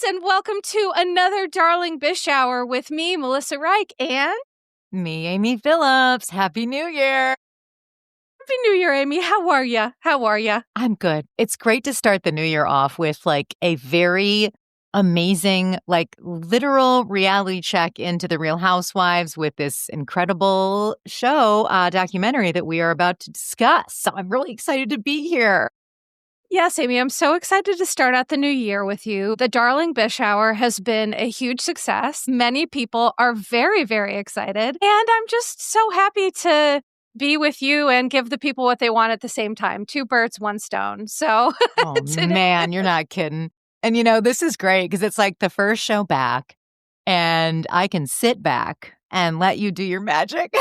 and welcome to another Darling Bish Hour with me, Melissa Reich, and me, Amy Phillips. Happy New Year. Happy New Year, Amy. How are you? I'm good. It's great to start the new year off with like a very amazing, like literal reality check into the Real Housewives with this incredible show, documentary that we are about to discuss. So I'm really excited to be here. Yes, Amy, I'm so excited to start out the new year with you. The Darling Bish Hour has been a huge success. Many people are very, very excited. And I'm just so happy to be with you and give the people what they want at the same time. 2 birds, 1 stone. So, Oh, man, you're not kidding. And, you know, this is great because it's like the first show back and I can sit back and let you do your magic.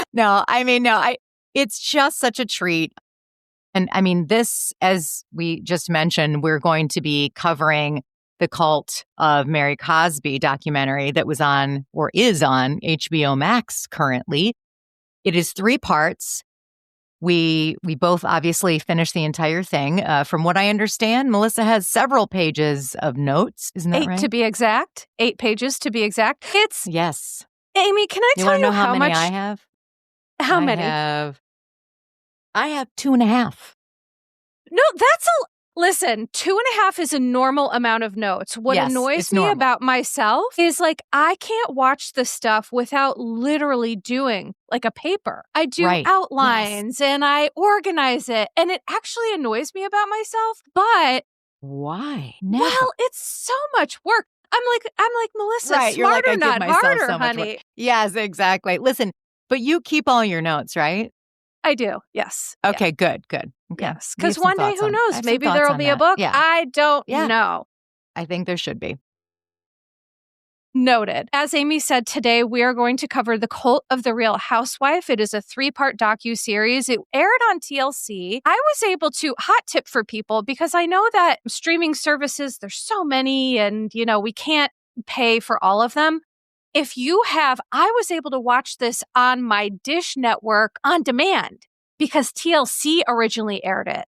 It's just such a treat. And I mean, this, as we just mentioned, we're going to be covering the Cult of Mary Cosby documentary that was on or is on HBO Max currently. It is 3 parts. We both obviously finished the entire thing. From what I understand, Melissa has several pages of notes. Isn't that 8 right? to be exact. 8 pages to be exact. Yes. Amy, can I tell you how much? many I have? How many? I have 2.5. No, listen, 2.5 is a normal amount of notes. What Yes, annoys it's me normal. about myself is like, I can't watch the stuff without literally doing like a paper. I do Right. outlines and I organize it. And it actually annoys me about myself. But Why? Never. well, it's so much work. I'm like Melissa, Right, you're like, smarter, I give not myself harder, so much work. honey. Yes, exactly. Listen, but you keep all your notes, right? I do. Yes. Okay, good. Okay. Yes. We have Because some one day, thoughts who on- I knows? have some Maybe thoughts there'll on be a that. book. Yeah. I don't Yeah. know. I think there should be. Noted. As Amy said, today we are going to cover The Cult of the Real Housewife. It is a 3-part docuseries. It aired on TLC. I was able to, hot tip for people, because I know that streaming services, there's so many and, you know, we can't pay for all of them. If you have, I was able to watch this on my Dish network on demand because TLC originally aired it.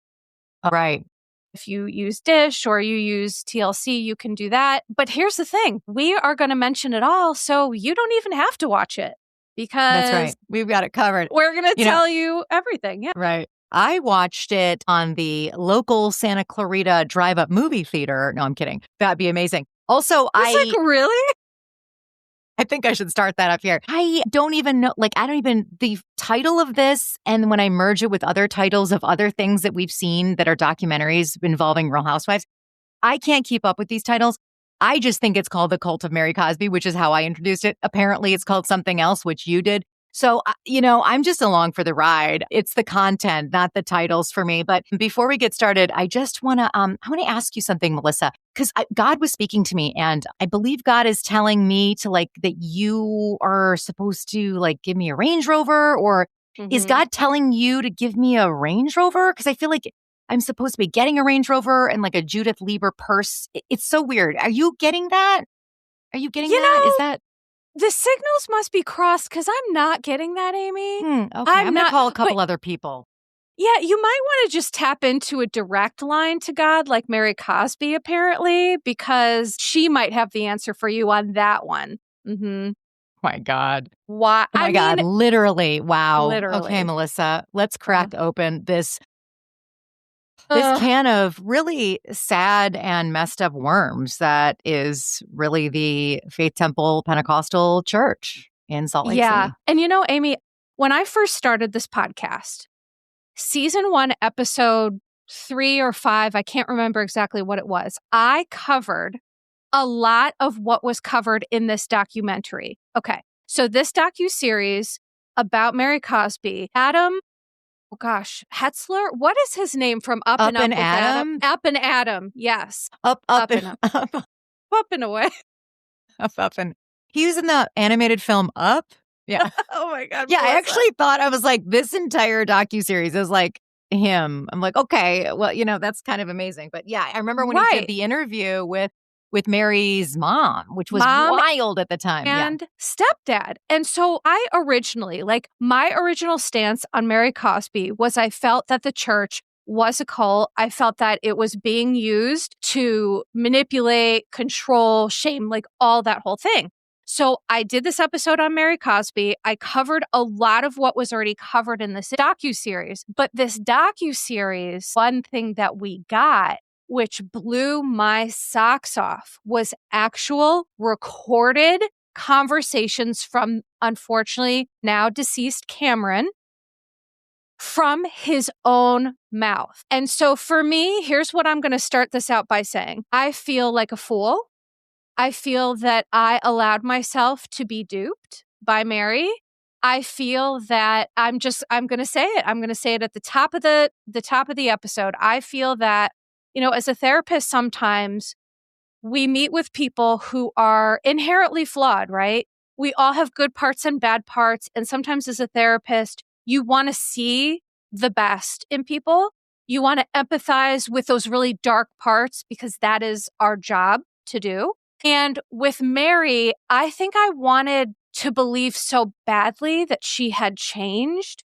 Right. If you use Dish or you use TLC, you can do that. But here's the thing. We are going to mention it all, so you don't even have to watch it because That's right. We've got it covered. we're going to tell you everything. Yeah. Right. I watched it on the local Santa Clarita drive-up movie theater. No, I'm kidding. That'd be amazing. Also, Really? I think I should start that up here. I don't even know, the title of this, and when I merge it with other titles of other things that we've seen that are documentaries involving Real Housewives, I can't keep up with these titles. I just think it's called The Cult of Mary Cosby, which is how I introduced it. Apparently, it's called something else, which you did. So, I'm just along for the ride. It's the content, not the titles for me. But before we get started, I just want to, I want to ask you something, Melissa, because God was speaking to me and I believe God is telling me to that you are supposed to give me a Range Rover, or is God telling you to give me a Range Rover? Because I feel like I'm supposed to be getting a Range Rover and a Judith Lieber purse. It's so weird. Are you getting that? Are you getting that? Is that? The signals must be crossed because I'm not getting that, Amy. Okay, I'm going to call a couple other people. Yeah, you might want to just tap into a direct line to God like Mary Cosby, apparently, because she might have the answer for you on that one. Mm-hmm. My God. Why? Oh my God, literally. Wow. Literally. Okay, Melissa, let's crack open this can of really sad and messed up worms that is really the Faith Temple Pentecostal Church in Salt Lake City. And Amy, when I first started this podcast, season 1, episode 3 or 5, I can't remember exactly what it was, I covered a lot of what was covered in this documentary. Okay, so this docuseries about Mary Cosby, Hetzler? What is his name from Up and Up with Adam? Up and Adam, yes. Up and Up. Up and away. Up and. He was in the animated film Up. Yeah. Oh my God. Yeah, Melissa. I actually thought, I was like, this entire docuseries is like him. I'm like, okay, well, that's kind of amazing. But yeah, I remember when he did the interview with Mary's mom, which was wild at the time. And stepdad. And so I originally, my original stance on Mary Cosby was I felt that the church was a cult. I felt that it was being used to manipulate, control, shame, like all that whole thing. So I did this episode on Mary Cosby. I covered a lot of what was already covered in this docuseries. But this docuseries, one thing that we got, which blew my socks off, was actual recorded conversations from, unfortunately, now deceased Cameron, from his own mouth. And so for me, here's what I'm going to start this out by saying. I feel like a fool. I feel that I allowed myself to be duped by Mary. I feel that I'm going to say it. I'm going to say it at the top of the episode. I feel that, as a therapist, sometimes we meet with people who are inherently flawed, right? We all have good parts and bad parts. And sometimes as a therapist, you want to see the best in people. You want to empathize with those really dark parts because that is our job to do. And with Mary, I think I wanted to believe so badly that she had changed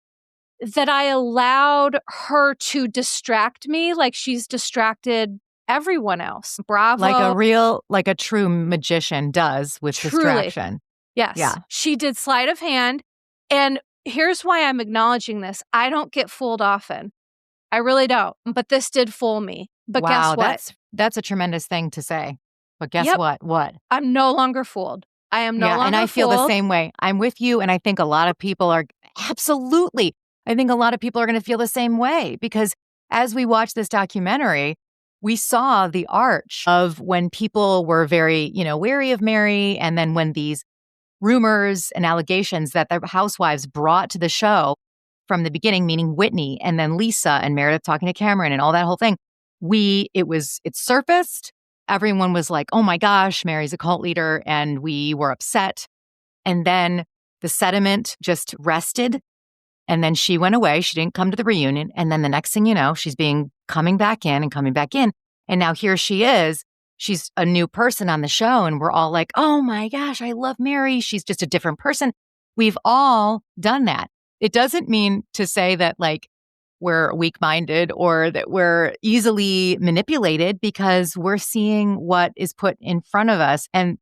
that I allowed her to distract me like she's distracted everyone else. Bravo. Like a true magician does with Truly. distraction. Yes. Yeah. She did sleight of hand. And here's why I'm acknowledging this. I don't get fooled often. I really don't. But this did fool me. But Wow, guess what? that's a tremendous thing to say. But guess Yep. what? What? I'm no longer fooled. I am no longer fooled. And I feel the same way. I'm with you. And I think a lot of people are absolutely. I think a lot of people are going to feel the same way because as we watch this documentary, we saw the arch of when people were very, wary of Mary. And then when these rumors and allegations that the housewives brought to the show from the beginning, meaning Whitney and then Lisa and Meredith talking to Cameron and all that whole thing, it surfaced. Everyone was like, oh my gosh, Mary's a cult leader. And we were upset. And then the sediment just rested. And then she went away. She didn't come to the reunion. And then the next thing you know, she's coming back in. And now here she is. She's a new person on the show. And we're all like, oh my gosh, I love Mary. She's just a different person. We've all done that. It doesn't mean to say that we're weak-minded or that we're easily manipulated because we're seeing what is put in front of us. And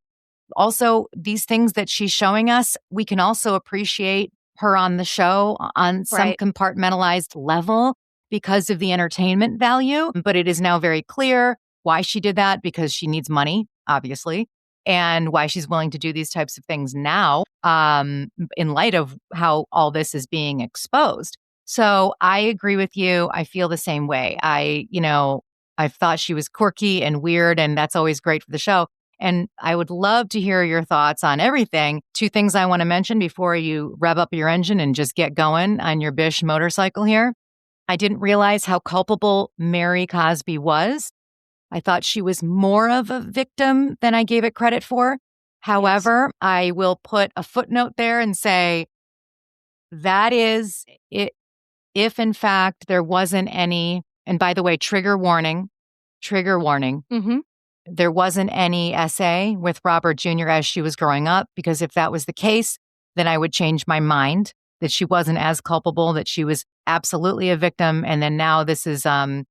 also these things that she's showing us, we can also appreciate her on the show on some compartmentalized level because of the entertainment value. But it is now very clear why she did that, because she needs money, obviously, and why she's willing to do these types of things now in light of how all this is being exposed. So I agree with you. I feel the same way. I thought she was quirky and weird, and that's always great for the show. And I would love to hear your thoughts on everything. 2 things I want to mention before you rev up your engine and just get going on your Bish motorcycle here. I didn't realize how culpable Mary Cosby was. I thought she was more of a victim than I gave it credit for. However, yes. I will put a footnote there and say that is it. If in fact there wasn't any, and by the way, trigger warning, Mm-hmm. There wasn't any essay with Robert Jr. as she was growing up, because if that was the case, then I would change my mind that she wasn't as culpable, that she was absolutely a victim. And then now this is a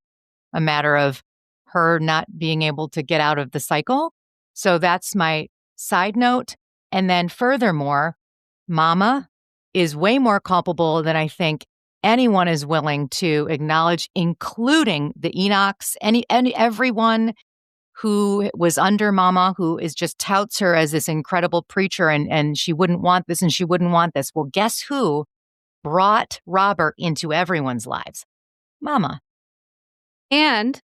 matter of her not being able to get out of the cycle. So that's my side note. And then furthermore, Mama is way more culpable than I think anyone is willing to acknowledge, including the Enochs, everyone who was under Mama, who is just touts her as this incredible preacher, and she wouldn't want this and she wouldn't want this. Well, guess who brought Robert into everyone's lives? Mama. And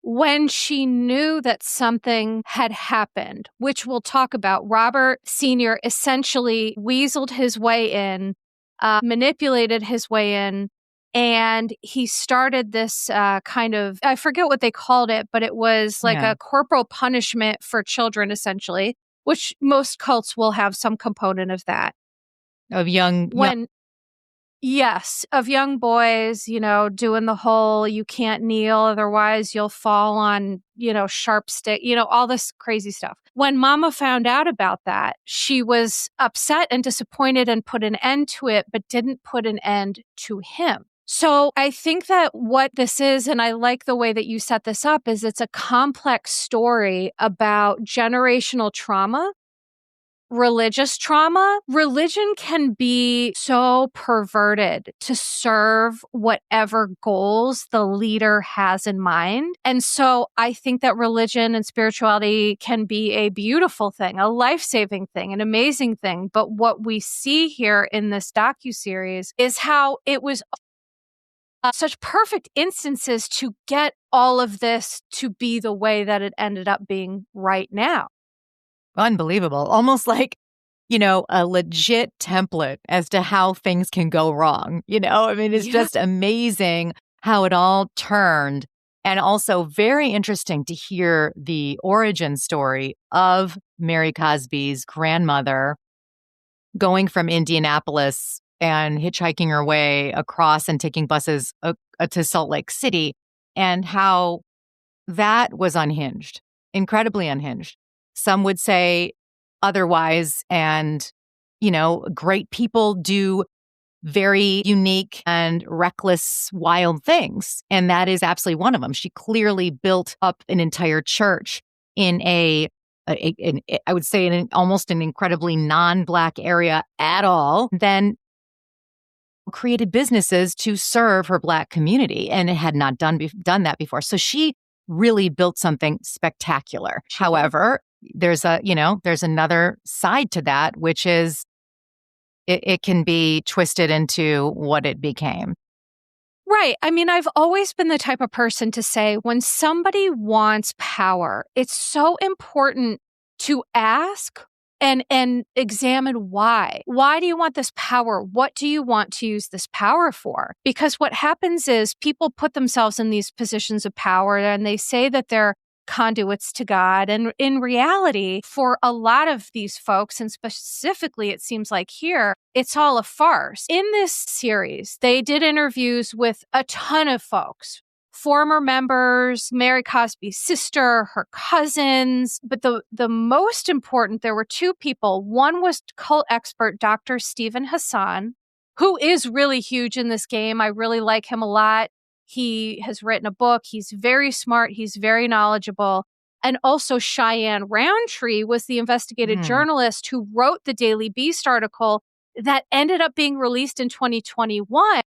when she knew that something had happened, which we'll talk about, Robert Sr. essentially weaseled his way in, manipulated his way in, and he started this kind of, I forget what they called it, but it was like a corporal punishment for children, essentially, which most cults will have some component of that. Of young Yes, of young boys, doing the whole, you can't kneel, otherwise you'll fall on, sharp stick, all this crazy stuff. When Mama found out about that, she was upset and disappointed and put an end to it, but didn't put an end to him. So I think that what this is, and I like the way that you set this up, is it's a complex story about generational trauma, religious trauma. Religion can be so perverted to serve whatever goals the leader has in mind. And so I think that religion and spirituality can be a beautiful thing, a life-saving thing, an amazing thing. But what we see here in this docuseries is how it was such perfect instances to get all of this to be the way that it ended up being right now. Unbelievable. Almost like, a legit template as to how things can go wrong. I mean, it's just amazing how it all turned. And also very interesting to hear the origin story of Mary Cosby's grandmother going from Indianapolis and hitchhiking her way across and taking buses to Salt Lake City, and how that was unhinged, incredibly unhinged. Some would say otherwise. And, great people do very unique and reckless, wild things. And that is absolutely one of them. She clearly built up an entire church in I would say, in almost an incredibly non-Black area at all. Then created businesses to serve her Black community, and it had not done that before. So she really built something spectacular. However, there's another side to that, which is it can be twisted into what it became. Right. I mean, I've always been the type of person to say when somebody wants power, it's so important to ask and examine why. Why do you want this power? What do you want to use this power for? Because what happens is people put themselves in these positions of power and they say that they're conduits to God. And in reality, for a lot of these folks, and specifically it seems like here, it's all a farce. In this series, they did interviews with a ton of folks. Former members, Mary Cosby's sister, her cousins. But the most important, there were two people. One was cult expert Dr. Stephen Hassan, who is really huge in this game. I really like him a lot. He has written a book. He's very smart. He's very knowledgeable. And also Cheyenne Roundtree was the investigative journalist who wrote the Daily Beast article that ended up being released in 2021,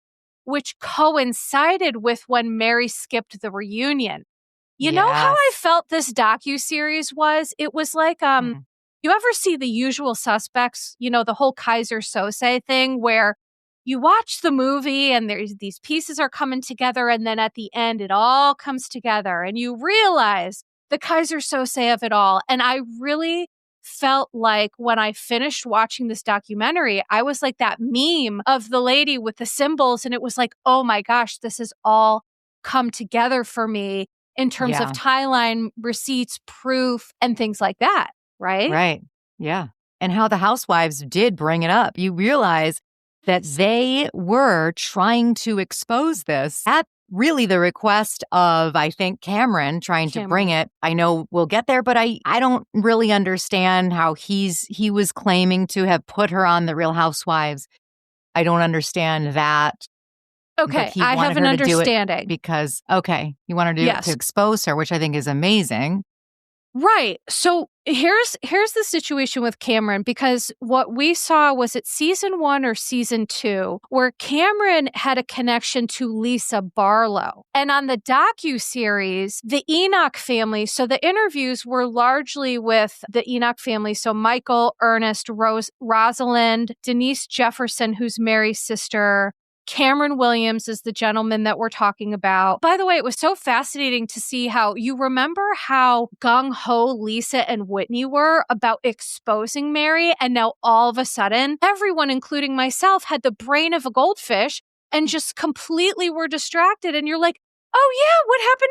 which coincided with when Mary skipped the reunion. You know how I felt this docuseries was? It was like, you ever see The Usual Suspects? The whole Kaiser Sose thing where you watch the movie and these pieces are coming together, and then at the end it all comes together and you realize the Kaiser Sose of it all. And I really felt like when I finished watching this documentary, I was like that meme of the lady with the symbols, and it was like, oh my gosh, this has all come together for me in terms of timeline, receipts, proof, and things like that, right? Right. Yeah. And how the Housewives did bring it up. You realize that they were trying to expose this at really the request of, I think, Cameron trying to bring it. I know we'll get there, but I don't really understand how he was claiming to have put her on The Real Housewives. I don't understand that. Okay, I have an understanding. Because, he wanted to do it to expose her, which I think is amazing. Right. So here's the situation with Cameron, because what we saw was it season 1 or season 2 where Cameron had a connection to Lisa Barlow. And on the docuseries, the Enoch family, so the interviews were largely with the Enoch family. So Michael, Ernest, Rosalind, Denise Jefferson, who's Mary's sister, Cameron Williams is the gentleman that we're talking about. By the way, it was so fascinating to see how you remember how gung-ho Lisa and Whitney were about exposing Mary. And now all of a sudden, everyone, including myself, had the brain of a goldfish and just completely were distracted. And you're like, oh yeah, what happened?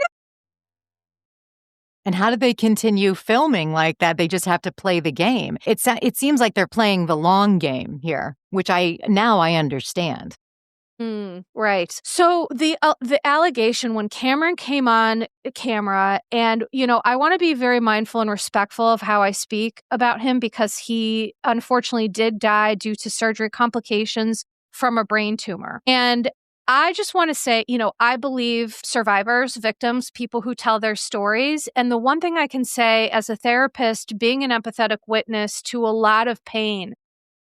And how did they continue filming like that? They just have to play the game. It seems like they're playing the long game here, which I understand. Right. So the allegation when Cameron came on camera, and, I want to be very mindful and respectful of how I speak about him because he unfortunately did die due to surgery complications from a brain tumor. And I just want to say, I believe survivors, victims, people who tell their stories. And the one thing I can say as a therapist, being an empathetic witness to a lot of pain,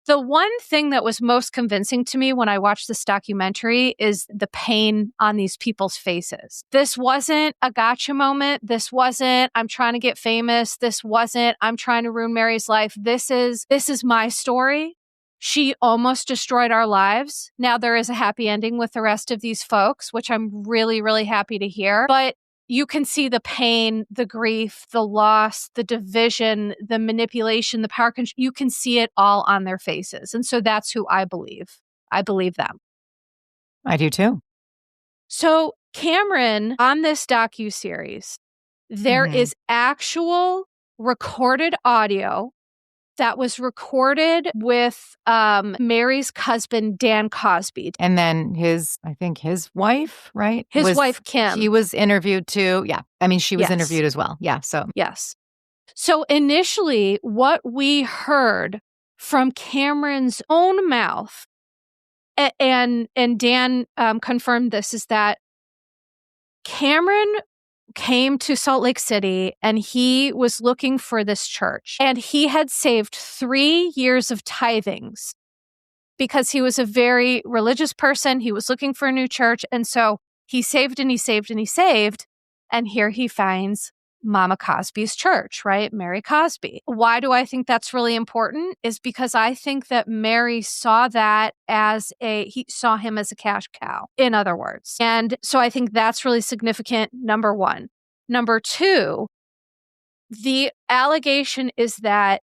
the one thing that was most convincing to me when I watched this documentary is the pain on these people's faces. This wasn't a gotcha moment. This wasn't, I'm trying to get famous. This wasn't, I'm trying to ruin Mary's life. This is my story. She almost destroyed our lives. Now there is a happy ending with the rest of these folks, which I'm really, really happy to hear. But you can see the pain, the grief, the loss, the division, the manipulation, the power control. You can see it all on their faces. And so that's who I believe. I believe them. I do too. So Cameron, on this docuseries, there is actual recorded audio that was recorded with Mary's husband, Dan Cosby. And then I think his wife, right? His wife, Kim. She was interviewed too. Yeah. I mean, she was Yes. interviewed as well. Yeah. Yes. So initially, what we heard from Cameron's own mouth, and Dan confirmed this, is that Cameron came to Salt Lake City and he was looking for this church. And he had saved 3 years of tithings because he was a very religious person. He was looking for a new church. And so he saved and he saved and he saved. And here he finds Mama Cosby's church, right? Mary Cosby. Why do I think that's really important? Is because I think that Mary saw that he saw him as a cash cow, in other words. And so I think that's really significant, number one. Number two, the allegation is that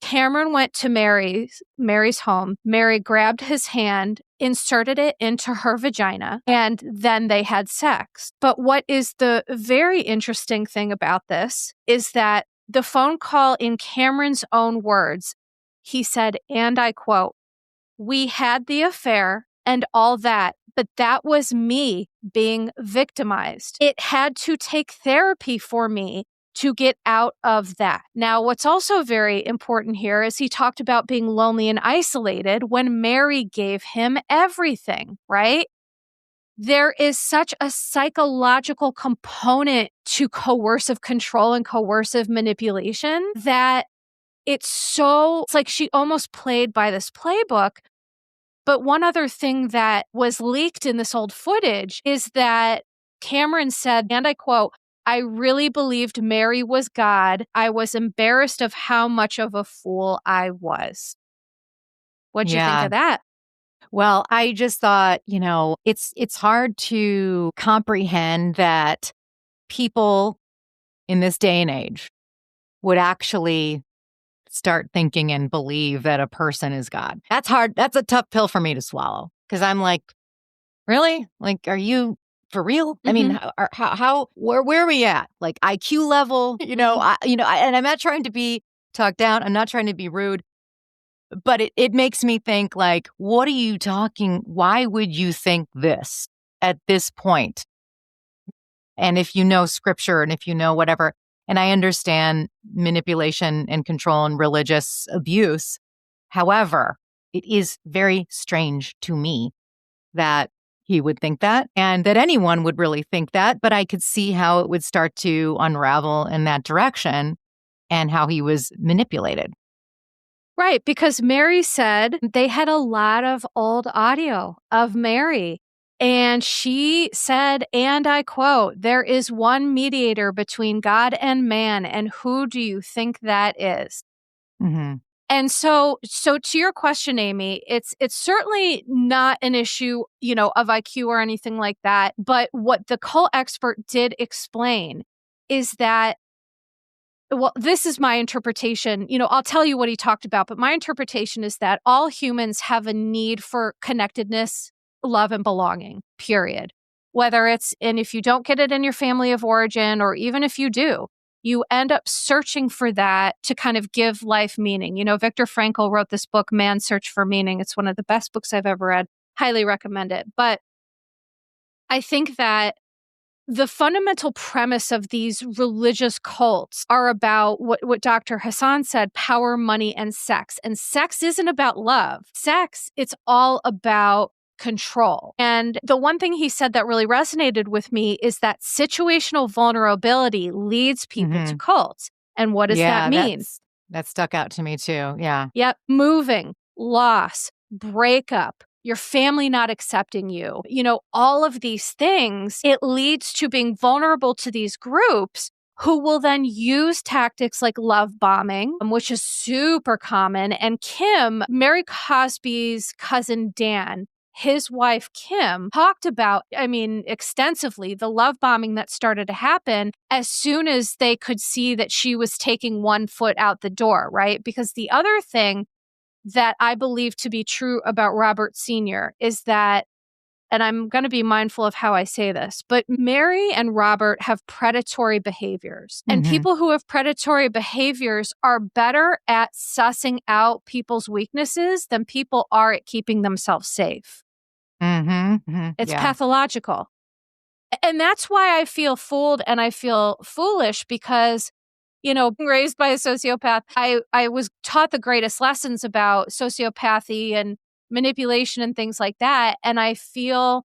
Cameron went to Mary's home. Mary grabbed his hand, inserted it into her vagina, and then they had sex. But what is the very interesting thing about this is that the phone call, in Cameron's own words, he said, and I quote, "We had the affair and all that, but that was me being victimized. It had to take therapy for me to get out of that." Now, what's also very important here is he talked about being lonely and isolated when Mary gave him everything, right? There is such a psychological component to coercive control and coercive manipulation that it's like she almost played by this playbook. But one other thing that was leaked in this old footage is that Cameron said, and I quote, "I really believed Mary was God. I was embarrassed of how much of a fool I was." What'd you think of that? Well, I just thought, it's hard to comprehend that people in this day and age would actually start thinking and believe that a person is God. That's hard. That's a tough pill for me to swallow because I'm like, really? Like, are you for real? I mean, where are we at? Like IQ level, and I'm not trying to be talked down. I'm not trying to be rude, but it makes me think like, what are you talking? Why would you think this at this point? And if you know scripture and if you know whatever, and I understand manipulation and control and religious abuse. However, it is very strange to me that he would think that and that anyone would really think that. But I could see how it would start to unravel in that direction and how he was manipulated. Right, because Mary said they had a lot of old audio of Mary. And she said, and I quote, "There is one mediator between God and man, and who do you think that is?" Mm-hmm. And so to your question, Amy, it's certainly not an issue, of IQ or anything like that. But what the cult expert did explain is that, well, this is my interpretation. I'll tell you what he talked about, but my interpretation is that all humans have a need for connectedness, love, and belonging, period. And if you don't get it in your family of origin, or even if you do, you end up searching for that to kind of give life meaning. Viktor Frankl wrote this book, Man's Search for Meaning. It's one of the best books I've ever read. Highly recommend it. But I think that the fundamental premise of these religious cults are about what Dr. Hassan said, power, money, and sex. And sex isn't about love. Sex, it's all about control. And the one thing he said that really resonated with me is that situational vulnerability leads people to cults. And what does that mean? That stuck out to me too. Yeah. Yep. Moving, loss, breakup, your family not accepting you, all of these things, it leads to being vulnerable to these groups who will then use tactics like love bombing, which is super common. And Kim, Mary Cosby's cousin Dan, his wife Kim, talked about, extensively the love bombing that started to happen as soon as they could see that she was taking one foot out the door, right? Because the other thing that I believe to be true about Robert Sr. is that, and I'm going to be mindful of how I say this, but Mary and Robert have predatory behaviors. And people who have predatory behaviors are better at sussing out people's weaknesses than people are at keeping themselves safe. It's pathological. And that's why I feel fooled and I feel foolish because, raised by a sociopath, I was taught the greatest lessons about sociopathy and manipulation and things like that. And I feel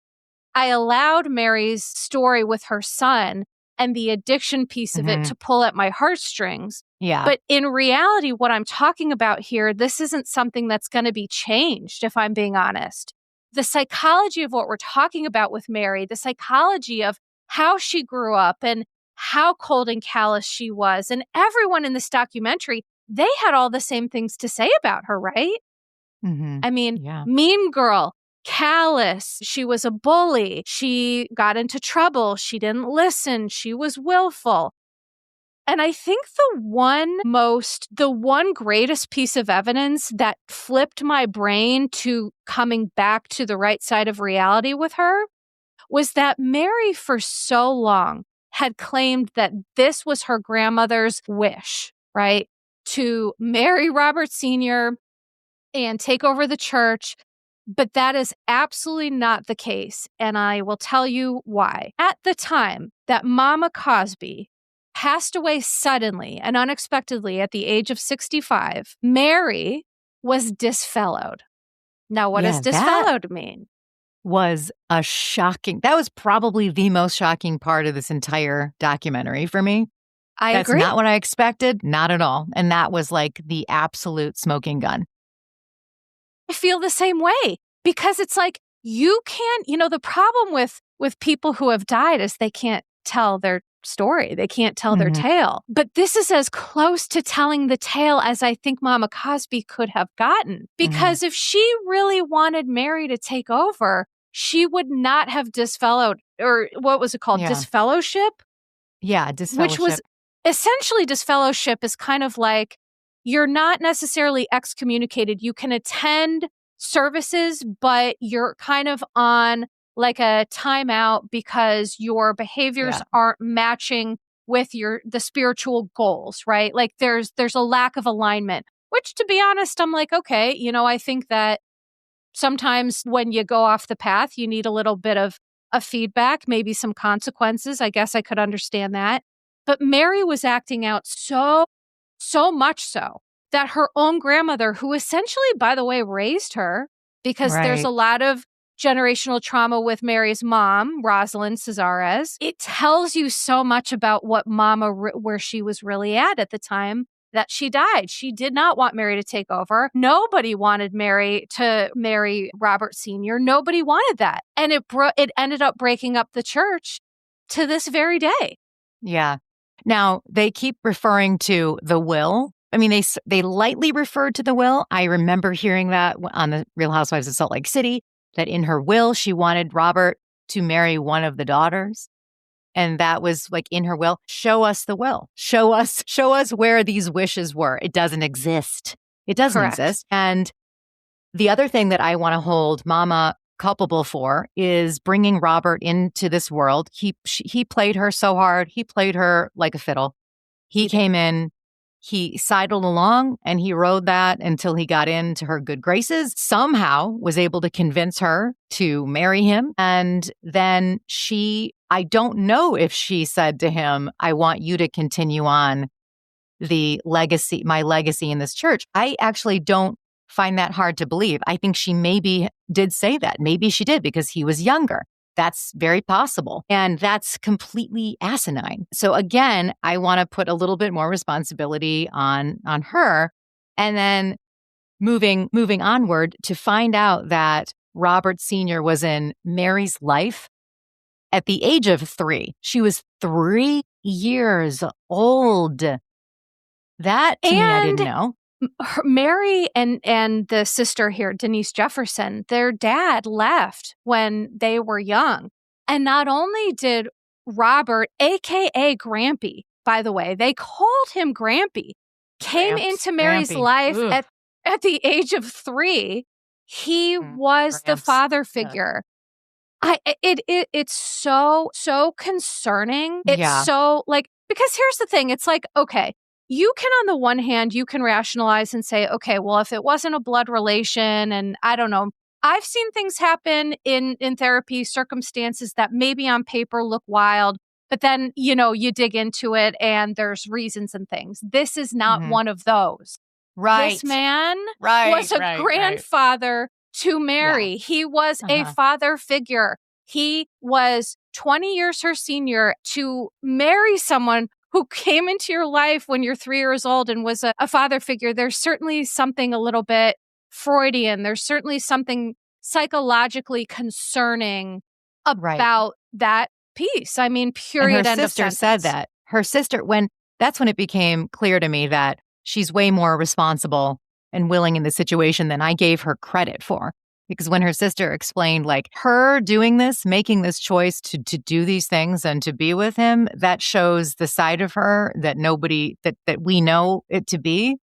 I allowed Mary's story with her son and the addiction piece of it to pull at my heartstrings. Yeah. But in reality, what I'm talking about here, this isn't something that's going to be changed, if I'm being honest. The psychology of what we're talking about with Mary, the psychology of how she grew up and how cold and callous she was, and everyone in this documentary, they had all the same things to say about her, right? Mean girl, callous. She was a bully. She got into trouble. She didn't listen. She was willful. And I think the one greatest piece of evidence that flipped my brain to coming back to the right side of reality with her was that Mary for so long had claimed that this was her grandmother's wish, right? To marry Robert Sr., and take over the church. But that is absolutely not the case. And I will tell you why. At the time that Mama Cosby passed away suddenly and unexpectedly at the age of 65, Mary was disfellowed. Now, what does disfellowed mean? That was probably the most shocking part of this entire documentary for me. That's agree. Not what I expected. Not at all. And that was like the absolute smoking gun. I feel the same way because it's like you can't, the problem with people who have died is they can't tell their story. They can't tell their tale. But this is as close to telling the tale as I think Mama Cosby could have gotten. Because if she really wanted Mary to take over, she would not have disfellowed, or what was it called? Yeah. Disfellowship? Yeah, disfellowship. Which was essentially disfellowship is kind of like, you're not necessarily excommunicated. You can attend services, but you're kind of on like a timeout because your behaviors aren't matching with the spiritual goals, right? Like there's a lack of alignment, which to be honest, I'm like, okay, I think that sometimes when you go off the path, you need a little bit of a feedback, maybe some consequences. I guess I could understand that. But Mary was acting out so much so that her own grandmother, who essentially, by the way, raised her, because there's a lot of generational trauma with Mary's mom, Rosalind Cesares, it tells you so much about what Mama, where she was really at the time that she died. She did not want Mary to take over. Nobody wanted Mary to marry Robert Sr. Nobody wanted that. And it ended up breaking up the church to this very day. Yeah. Now, they keep referring to the will. I mean, they lightly referred to the will. I remember hearing that on the Real Housewives of Salt Lake City, that in her will, she wanted Robert to marry one of the daughters. And that was like in her will. Show us the will. Show us where these wishes were. It doesn't exist. It doesn't exist. And the other thing that I want to hold Mama culpable for is bringing Robert into this world. He played her so hard. He played her like a fiddle. He came in, he sidled along, and he rode that until he got into her good graces, somehow was able to convince her to marry him. And then I don't know if she said to him, I want you to continue on my legacy in this church. I actually don't find that hard to believe. I think she maybe did say that. Maybe she did because he was younger. That's very possible. And that's completely asinine. So again, I want to put a little bit more responsibility on her. And then moving onward to find out that Robert Sr. was in Mary's life at the age of 3. She was 3 years old. That to me, I didn't know. Mary and the sister here, Denise Jefferson, their dad left when they were young. And not only did Robert, a.k.a. Grampy, by the way, they called him Grampy, came into Mary's life at the age of 3. He was the father figure. It's so concerning. It's so like, because here's the thing. It's like, okay, you can, on the one hand, you can rationalize and say, okay, well, if it wasn't a blood relation, and I don't know, I've seen things happen in therapy, circumstances that maybe on paper look wild, but then, you dig into it and there's reasons and things. This is not one of those. Right. This man was a grandfather to Mary. Yeah. He was a father figure. He was 20 years her senior. To marry someone who came into your life when you're 3 years old and was a father figure, there's certainly something a little bit Freudian. There's certainly something psychologically concerning about that piece. I mean, period. And her sister said that. Her sister, that's when it became clear to me that she's way more responsible and willing in the situation than I gave her credit for. Because when her sister explained, like, her doing this, making this choice to do these things and to be with him, that shows the side of her that that we know it to be,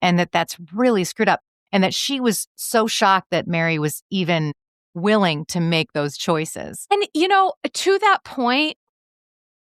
and that's really screwed up. And that she was so shocked that Mary was even willing to make those choices. And, to that point,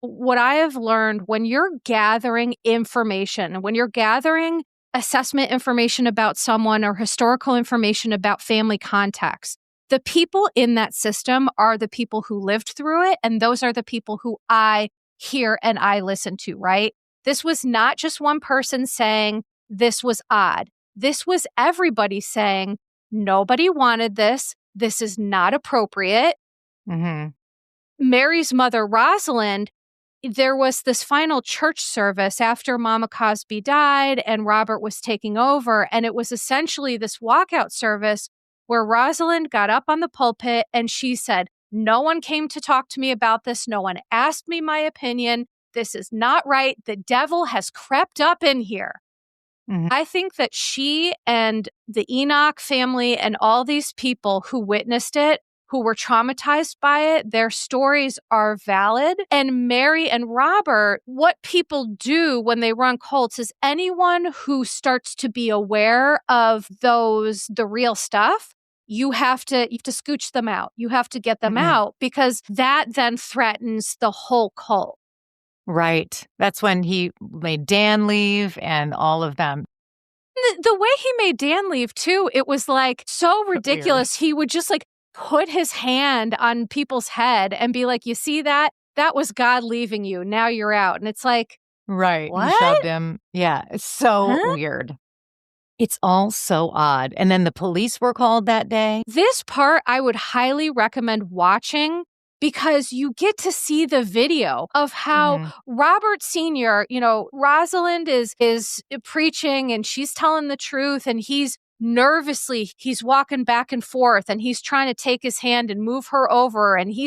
what I have learned, when you're gathering information, when you're gathering assessment information about someone or historical information about family context, the people in that system are the people who lived through it. And those are the people who I hear and I listen to, right? This was not just one person saying this was odd. This was everybody saying nobody wanted this. This is not appropriate. Mm-hmm. Mary's mother, Rosalind, there was this final church service after Mama Cosby died and Robert was taking over. And it was essentially this walkout service where Rosalind got up on the pulpit and she said, no one came to talk to me about this. No one asked me my opinion. This is not right. The devil has crept up in here. Mm-hmm. I think that she and the Enoch family and all these people who witnessed it, who were traumatized by it, their stories are valid. And Mary and Robert, what people do when they run cults is anyone who starts to be aware of the real stuff, you have to scooch them out. You have to get them out, because that then threatens the whole cult. Right. That's when he made Dan leave and all of them. The way he made Dan leave too, it was like so ridiculous. He would just like put his hand on people's head and be like, you see that? That was God leaving you. Now you're out. And it's like, right. What? He shoved him. Yeah. It's so weird. It's all so odd. And then the police were called that day. This part I would highly recommend watching, because you get to see the video of how Robert Sr., Rosalind is preaching and she's telling the truth, and he's he's walking back and forth and he's trying to take his hand and move her over, and he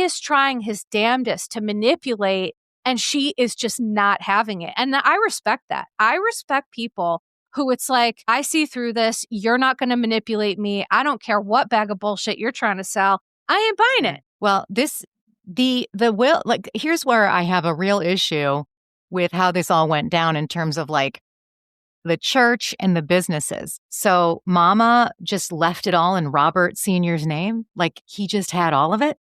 is trying his damnedest to manipulate, and she is just not having it. And I respect that. I respect people who it's like, I see through this. You're not going to manipulate me. I don't care what bag of bullshit you're trying to sell. I ain't buying it. Well, the will, like, here's where I have a real issue with how this all went down in terms of like the church and the businesses. So Mama just left it all in Robert Sr.'s name. Like, he just had all of it.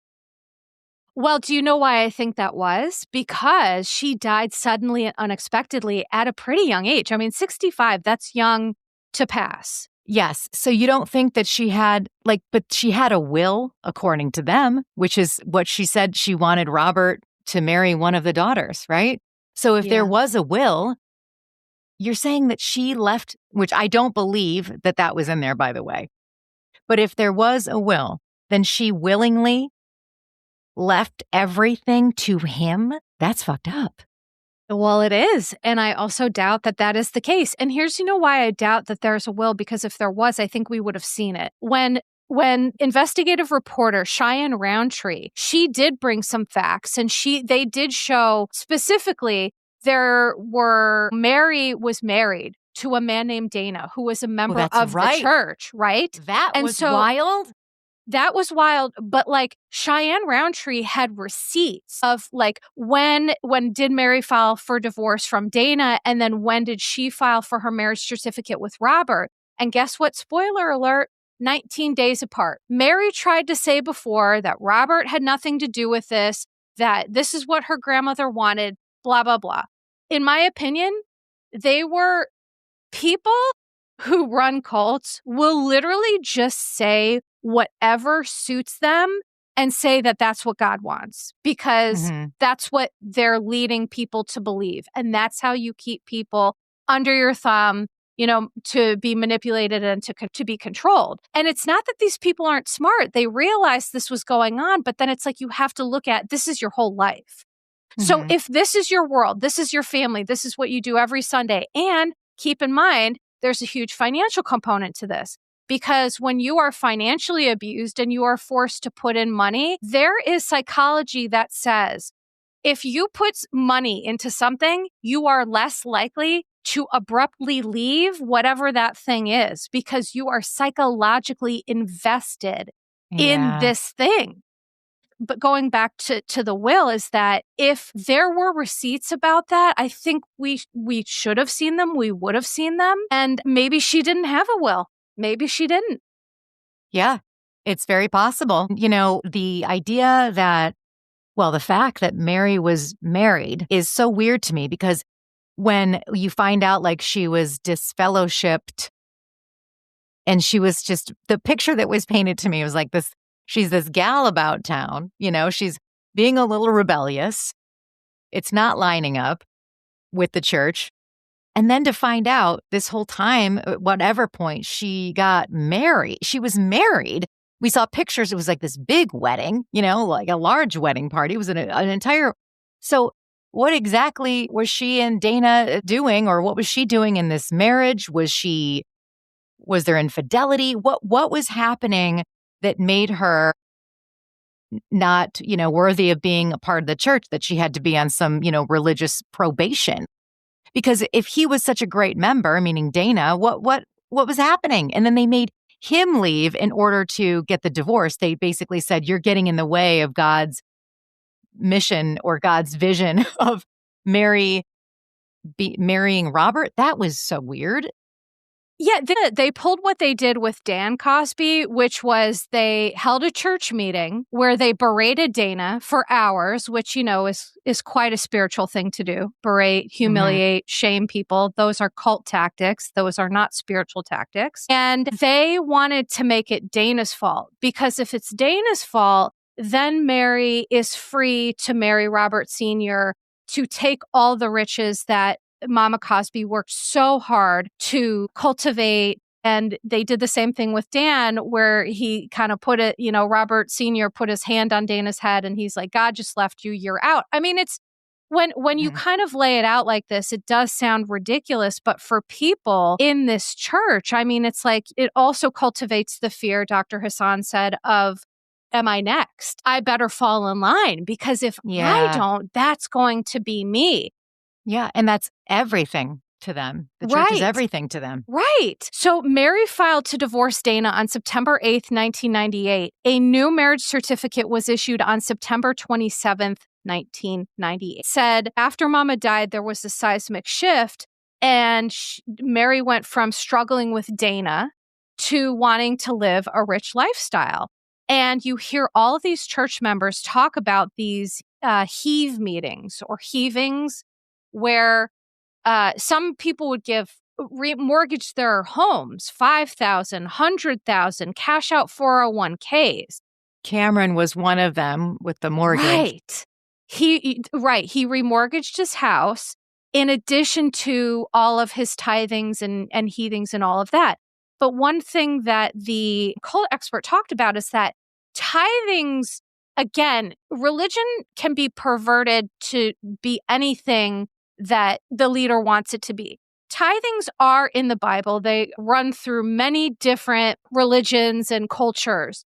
Well, do you know why I think that was? Because she died suddenly and unexpectedly at a pretty young age. I mean, 65, that's young to pass. Yes. So you don't think that she had but she had a will, according to them, which is what she said. She wanted Robert to marry one of the daughters, right? So if there was a will, you're saying that she left, which I don't believe that that was in there, by the way. But if there was a will, then she willingly left everything to him? That's fucked up. Well, it is. And I also doubt that that is the case. And here's, why I doubt that there's a will, because if there was, I think we would have seen it. When investigative reporter Cheyenne Roundtree, she did bring some facts, and they did show specifically Mary was married to a man named Dana, who was a member of the church, right? That was wild. That was wild, but Cheyenne Roundtree had receipts of when did Mary file for divorce from Dana, and then when did she file for her marriage certificate with Robert? And guess what? Spoiler alert, 19 days apart. Mary tried to say before that Robert had nothing to do with this, that this is what her grandmother wanted, blah, blah, blah. In my opinion, they were people who run cults will literally just say whatever suits them and say that that's what God wants, because that's what they're leading people to believe. And that's how you keep people under your thumb, to be manipulated and to be controlled. And it's not that these people aren't smart. They realized this was going on, but then it's you have to look at, this is your whole life. So if this is your world, this is your family, this is what you do every Sunday. And keep in mind, there's a huge financial component to this, because when you are financially abused and you are forced to put in money, there is psychology that says if you put money into something, you are less likely to abruptly leave whatever that thing is, because you are psychologically invested in this thing. But going back to the will, is that if there were receipts about that, I think we should have seen them. We would have seen them. And maybe she didn't have a will. Maybe she didn't. Yeah, it's very possible. The idea that, the fact that Mary was married is so weird to me, because when you find out she was disfellowshipped, and she was just, the picture that was painted to me was this. She's this gal about town, she's being a little rebellious. It's not lining up with the church. And then to find out this whole time, at whatever point she got married, she was married. We saw pictures. It was this big wedding, a large wedding party. It was an entire. So what exactly was she and Dana doing, or what was she doing in this marriage? Was there infidelity? What was happening that made her not, worthy of being a part of the church, that she had to be on some, religious probation? Because if he was such a great member, meaning Dana, what was happening? And then they made him leave in order to get the divorce. They basically said, you're getting in the way of God's mission or God's vision of marrying Robert. That was so weird. Yeah, they pulled what they did with Dan Cosby, which was they held a church meeting where they berated Dana for hours, which, is quite a spiritual thing to do. Berate, humiliate, shame people. Those are cult tactics. Those are not spiritual tactics. And they wanted to make it Dana's fault, because if it's Dana's fault, then Mary is free to marry Robert Sr., to take all the riches that Mama Cosby worked so hard to cultivate. And they did the same thing with Dan, where he kind of put it, Robert Sr. put his hand on Dana's head and he's like, God just left you, you're out. I mean, it's when you kind of lay it out like this, it does sound ridiculous. But for people in this church, I mean, it's it also cultivates the fear, Dr. Hassan said, of, am I next? I better fall in line, because if I don't, that's going to be me. Yeah, and that's everything to them. The church is everything to them. Right. So Mary filed to divorce Dana on September 8th, 1998. A new marriage certificate was issued on September 27th, 1998. Said after Mama died, there was a seismic shift, and Mary went from struggling with Dana to wanting to live a rich lifestyle. And you hear all of these church members talk about these heave meetings or heavings, where some people would remortgage their homes, $5,000, $100,000, cash out 401ks. Cameron was one of them with the mortgage. Right. He remortgaged his house in addition to all of his tithings and heathings and all of that. But one thing that the cult expert talked about is that tithings, again, religion can be perverted to be anything that the leader wants it to be. Tithings are in the Bible. They run through many different religions and cultures.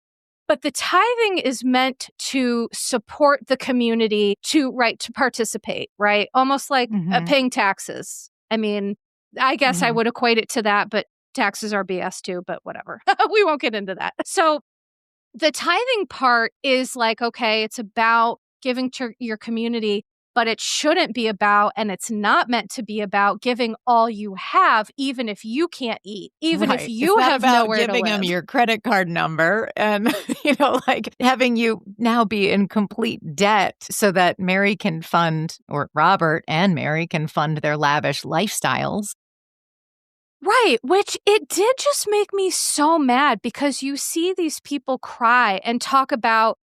But the tithing is meant to support the community to participate, right? Almost like paying taxes. I mean, I guess I would equate it to that, but taxes are BS too, but whatever. We won't get into that. So the tithing part is like, okay, it's about giving to your community, but it shouldn't be about, and it's not meant to be about giving all you have, even if you can't eat, even if you have nowhere to live. Giving them your credit card number and, like having you now be in complete debt so that Mary can fund, or Robert and Mary can fund their lavish lifestyles. Right, which it did just make me so mad because you see these people cry and talk about,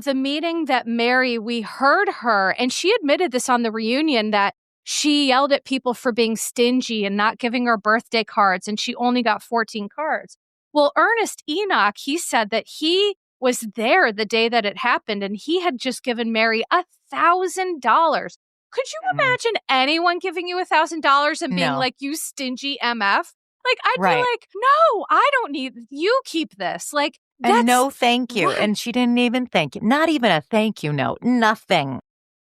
the meeting that Mary, we heard her, and she admitted this on the reunion that she yelled at people for being stingy and not giving her birthday cards, and she only got 14 cards. Well, Ernest Enoch, he said that he was there the day that it happened, and he had just given Mary $1,000. Could you imagine anyone giving you $1,000 and being like, you stingy MF? Like, I'd be like, no, I don't need, you keep this. Like, and no thank you. What? And she didn't even thank you. Not even a thank you note. Nothing.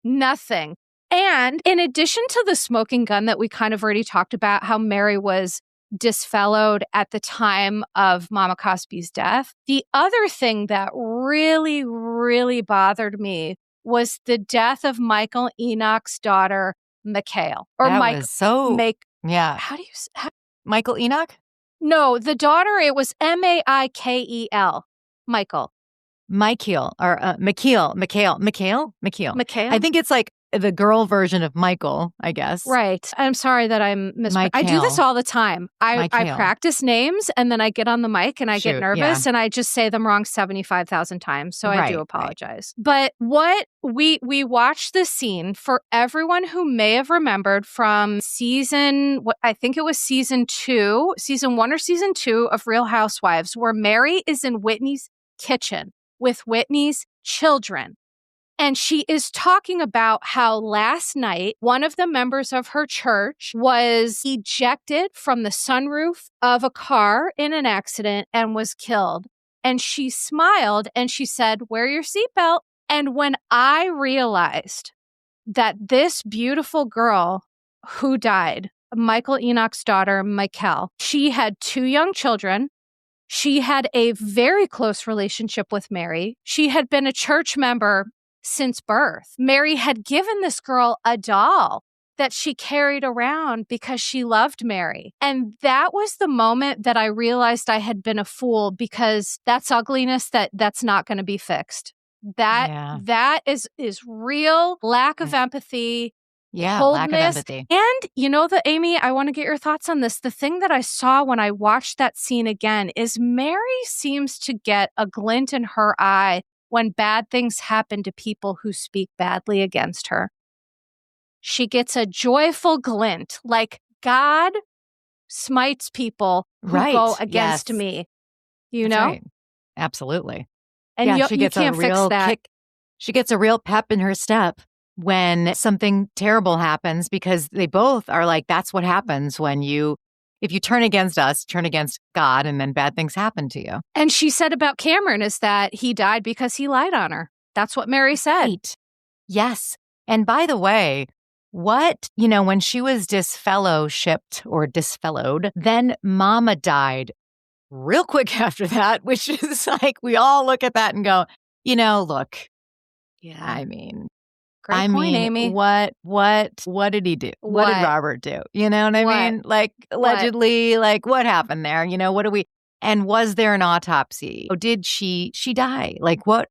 And in addition to the smoking gun that we kind of already talked about, how Mary was disfellowed at the time of Mama Cosby's death, the other thing that really, really bothered me was the death of Michael Enoch's daughter, Mikhail. Or That was so... yeah. How do you say... Michael Enoch? No, the daughter, it was Maikel. Michael. Mikhail, or Mikhail. I think it's like the girl version of Michael, I guess. Right. I'm sorry that I'm I do this all the time. I practice names and then I get on the mic and I get nervous and I just say them wrong 75,000 times. So I do apologize. But what we watched this scene for everyone who may have remembered from I think it was season 1 or season 2 of Real Housewives, where Mary is in Whitney's kitchen with Whitney's children. And she is talking about how last night, one of the members of her church was ejected from the sunroof of a car in an accident and was killed. And she smiled and she said, wear your seatbelt. And when I realized that this beautiful girl who died, Michael Enoch's daughter, Michael, she had 2 young children. She had a very close relationship with Mary. She had been a church member since birth. Mary had given this girl a doll that she carried around because she loved Mary. And that was the moment that I realized I had been a fool, because that's ugliness that's not going to be fixed. That is real lack of empathy. Yeah, lack of empathy. And Amy, I want to get your thoughts on this. The thing that I saw when I watched that scene again is Mary seems to get a glint in her eye when bad things happen to people who speak badly against her. She gets a joyful glint, like God smites people who go against me. You know? Right. Absolutely. And you can't fix that. She gets a real pep in her step when something terrible happens, because they both are like, that's what happens when if you turn against us, turn against God, and then bad things happen to you. And she said about Cameron is that he died because he lied on her. That's what Mary said. Right. Yes. And by the way, when she was disfellowshipped or disfellowed, then Mama died real quick after that, which is like, we all look at that and go, look. Yeah. I mean, Great point, Amy. What did he do? What did Robert do? You know what I mean? Like, allegedly, like, what happened there? And was there an autopsy? Or did she die? Like, what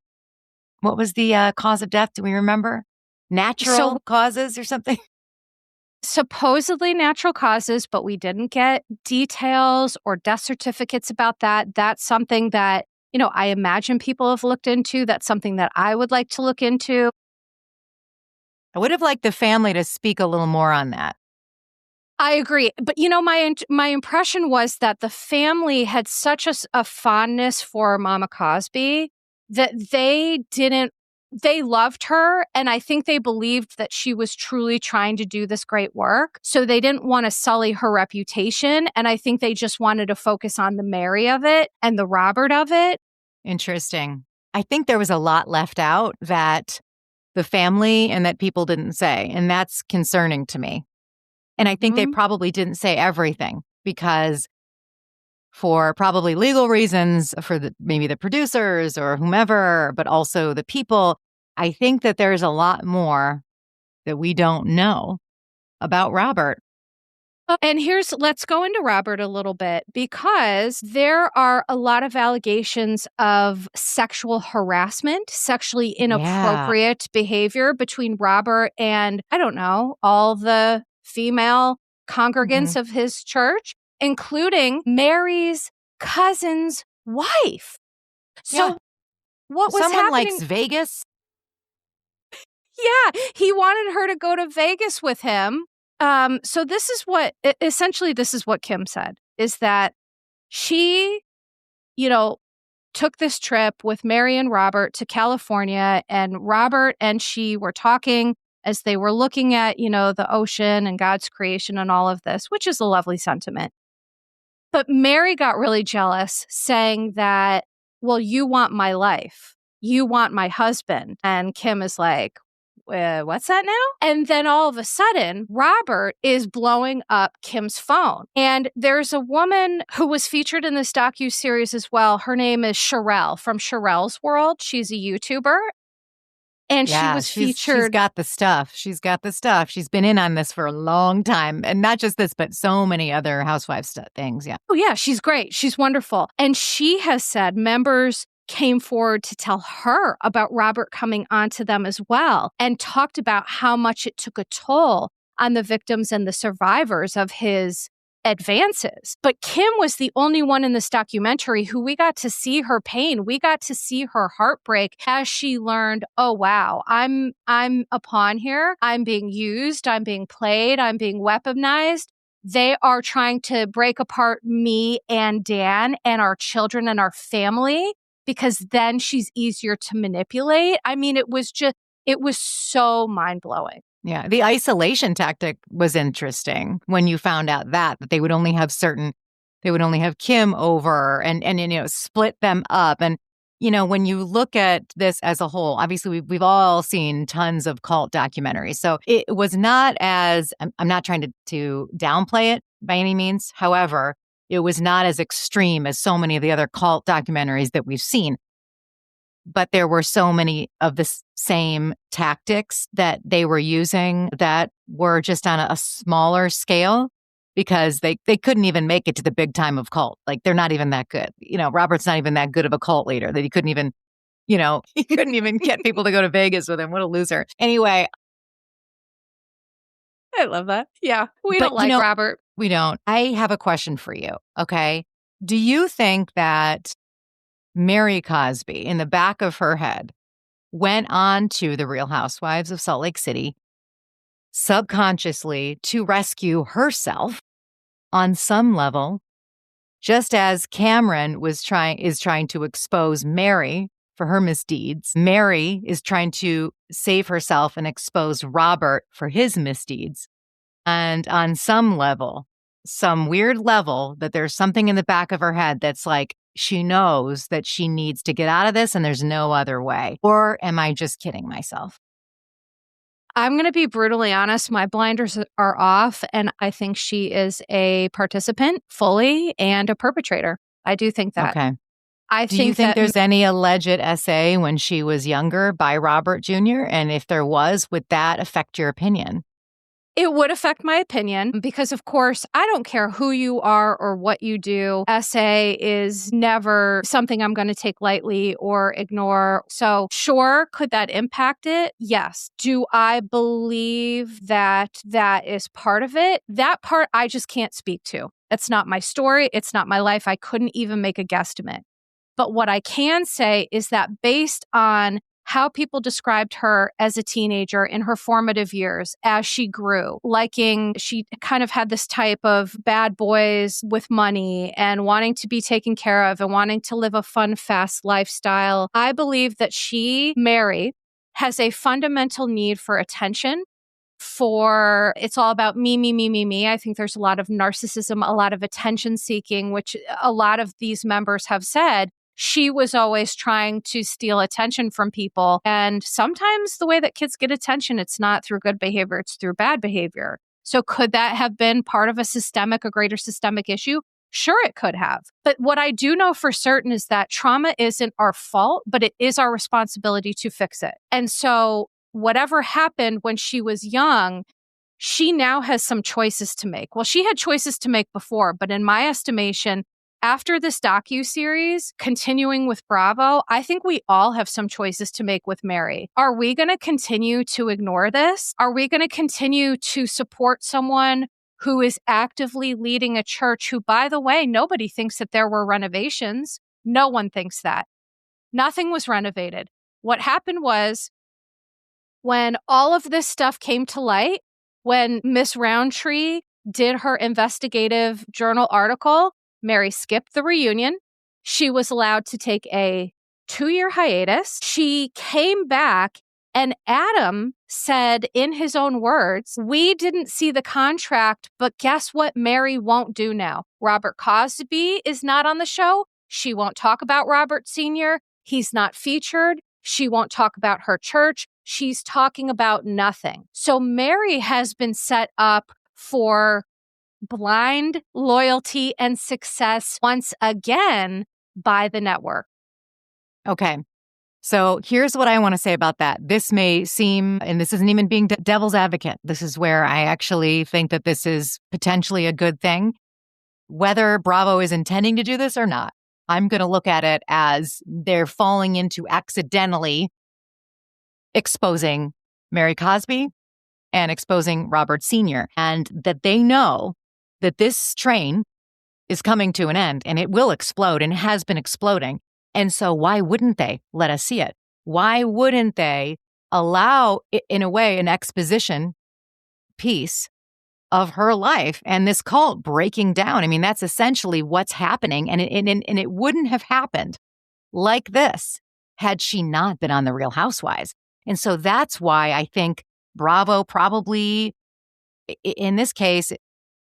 was the cause of death? Do we remember? Natural causes or something? Supposedly natural causes, but we didn't get details or death certificates about that. That's something that, I imagine people have looked into. That's something that I would like to look into. I would have liked the family to speak a little more on that. I agree. But, my impression was that the family had such a fondness for Mama Cosby that they loved her. And I think they believed that she was truly trying to do this great work. So they didn't want to sully her reputation. And I think they just wanted to focus on the Mary of it and the Robert of it. Interesting. I think there was a lot left out that the family and that people didn't say. And that's concerning to me. And I think they probably didn't say everything because for probably legal reasons for maybe the producers or whomever, but also the people, I think that there's a lot more that we don't know about Robert. And let's go into Robert a little bit because there are a lot of allegations of sexual harassment, sexually inappropriate behavior between Robert and, I don't know, all the female congregants of his church, including Mary's cousin's wife. So what was Someone happening? likes Vegas. Yeah, he wanted her to go to Vegas with him. So this is what Kim said, is that she, took this trip with Mary and Robert to California, and Robert and she were talking as they were looking at, the ocean and God's creation and all of this, which is a lovely sentiment. But Mary got really jealous, saying that, well, you want my life. You want my husband. And Kim is like, what's that now? And then all of a sudden, Robert is blowing up Kim's phone. And there's a woman who was featured in this docuseries as well. Her name is Sherelle from Sherelle's World. She's a YouTuber. And she was featured. She's got the stuff. She's been in on this for a long time. And not just this, but so many other housewife things. Yeah. Oh, yeah. She's great. She's wonderful. And she has said members came forward to tell her about Robert coming onto them as well and talked about how much it took a toll on the victims and the survivors of his advances. But Kim was the only one in this documentary who we got to see her pain. We got to see her heartbreak as she learned, oh, wow, I'm a pawn here. I'm being used. I'm being played. I'm being weaponized. They are trying to break apart me and Dan and our children and our family, because then she's easier to manipulate. I mean, it was so mind-blowing. Yeah, the isolation tactic was interesting when you found out that they would only have Kim over and split them up. And, when you look at this as a whole, obviously we've all seen tons of cult documentaries. So it was not as, I'm not trying to downplay it by any means. However, it was not as extreme as so many of the other cult documentaries that we've seen. But there were so many of the same tactics that they were using that were just on a smaller scale because they couldn't even make it to the big time of cult. Like, they're not even that good. Robert's not even that good of a cult leader that he couldn't even get people to go to Vegas with him. What a loser. Anyway. I love that. Yeah. We don't like Robert. We don't. I have a question for you. Okay. Do you think that Mary Cosby, in the back of her head, went on to the Real Housewives of Salt Lake City subconsciously to rescue herself on some level, just as Cameron is trying to expose Mary for her misdeeds? Mary is trying to save herself and expose Robert for his misdeeds. And on some level, some weird level, that there's something in the back of her head that's like, she knows that she needs to get out of this and there's no other way. Or am I just kidding myself? I'm going to be brutally honest. My blinders are off, and I think she is a participant fully and a perpetrator. I do think that. Okay. Do you think there's any alleged essay when she was younger by Robert Jr.? And if there was, would that affect your opinion? It would affect my opinion because, of course, I don't care who you are or what you do. Essay is never something I'm going to take lightly or ignore. So, sure, could that impact it? Yes. Do I believe that that is part of it? That part I just can't speak to. It's not my story. It's not my life. I couldn't even make a guesstimate. But what I can say is that based on how people described her as a teenager in her formative years as she grew, she kind of had this type of bad boys with money and wanting to be taken care of and wanting to live a fun, fast lifestyle. I believe that Mary, has a fundamental need for attention. It's all about me, me, me, me, me. I think there's a lot of narcissism, a lot of attention seeking, which a lot of these members have said. She was always trying to steal attention from people. And sometimes the way that kids get attention, it's not through good behavior, it's through bad behavior. So could that have been part of a greater systemic issue? Sure, it could have. But what I do know for certain is that trauma isn't our fault, but it is our responsibility to fix it. And so whatever happened when she was young, she now has some choices to make. Well, she had choices to make before, but in my estimation, after this docuseries, continuing with Bravo, I think we all have some choices to make with Mary. Are we going to continue to ignore this? Are we going to continue to support someone who is actively leading a church who, by the way, nobody thinks that there were renovations? No one thinks that. Nothing was renovated. What happened was, when all of this stuff came to light, when Miss Roundtree did her investigative journal article, Mary skipped the reunion. She was allowed to take a 2-year hiatus. She came back, and Adam said in his own words, "We didn't see the contract, but guess what Mary won't do now? Robert Cosby is not on the show. She won't talk about Robert Sr. He's not featured. She won't talk about her church. She's talking about nothing." So Mary has been set up for blind loyalty and success once again by the network. Okay. So here's what I want to say about that. This may seem, and this isn't even being devil's advocate. This is where I actually think that this is potentially a good thing. Whether Bravo is intending to do this or not, I'm going to look at it as they're falling into accidentally exposing Mary Cosby and exposing Robert Sr., and that they know that this train is coming to an end and it will explode and has been exploding. And so why wouldn't they let us see it? Why wouldn't they allow, in a way, an exposition piece of her life and this cult breaking down? I mean, that's essentially what's happening. And it wouldn't have happened like this had she not been on The Real Housewives. And so that's why I think Bravo probably, in this case,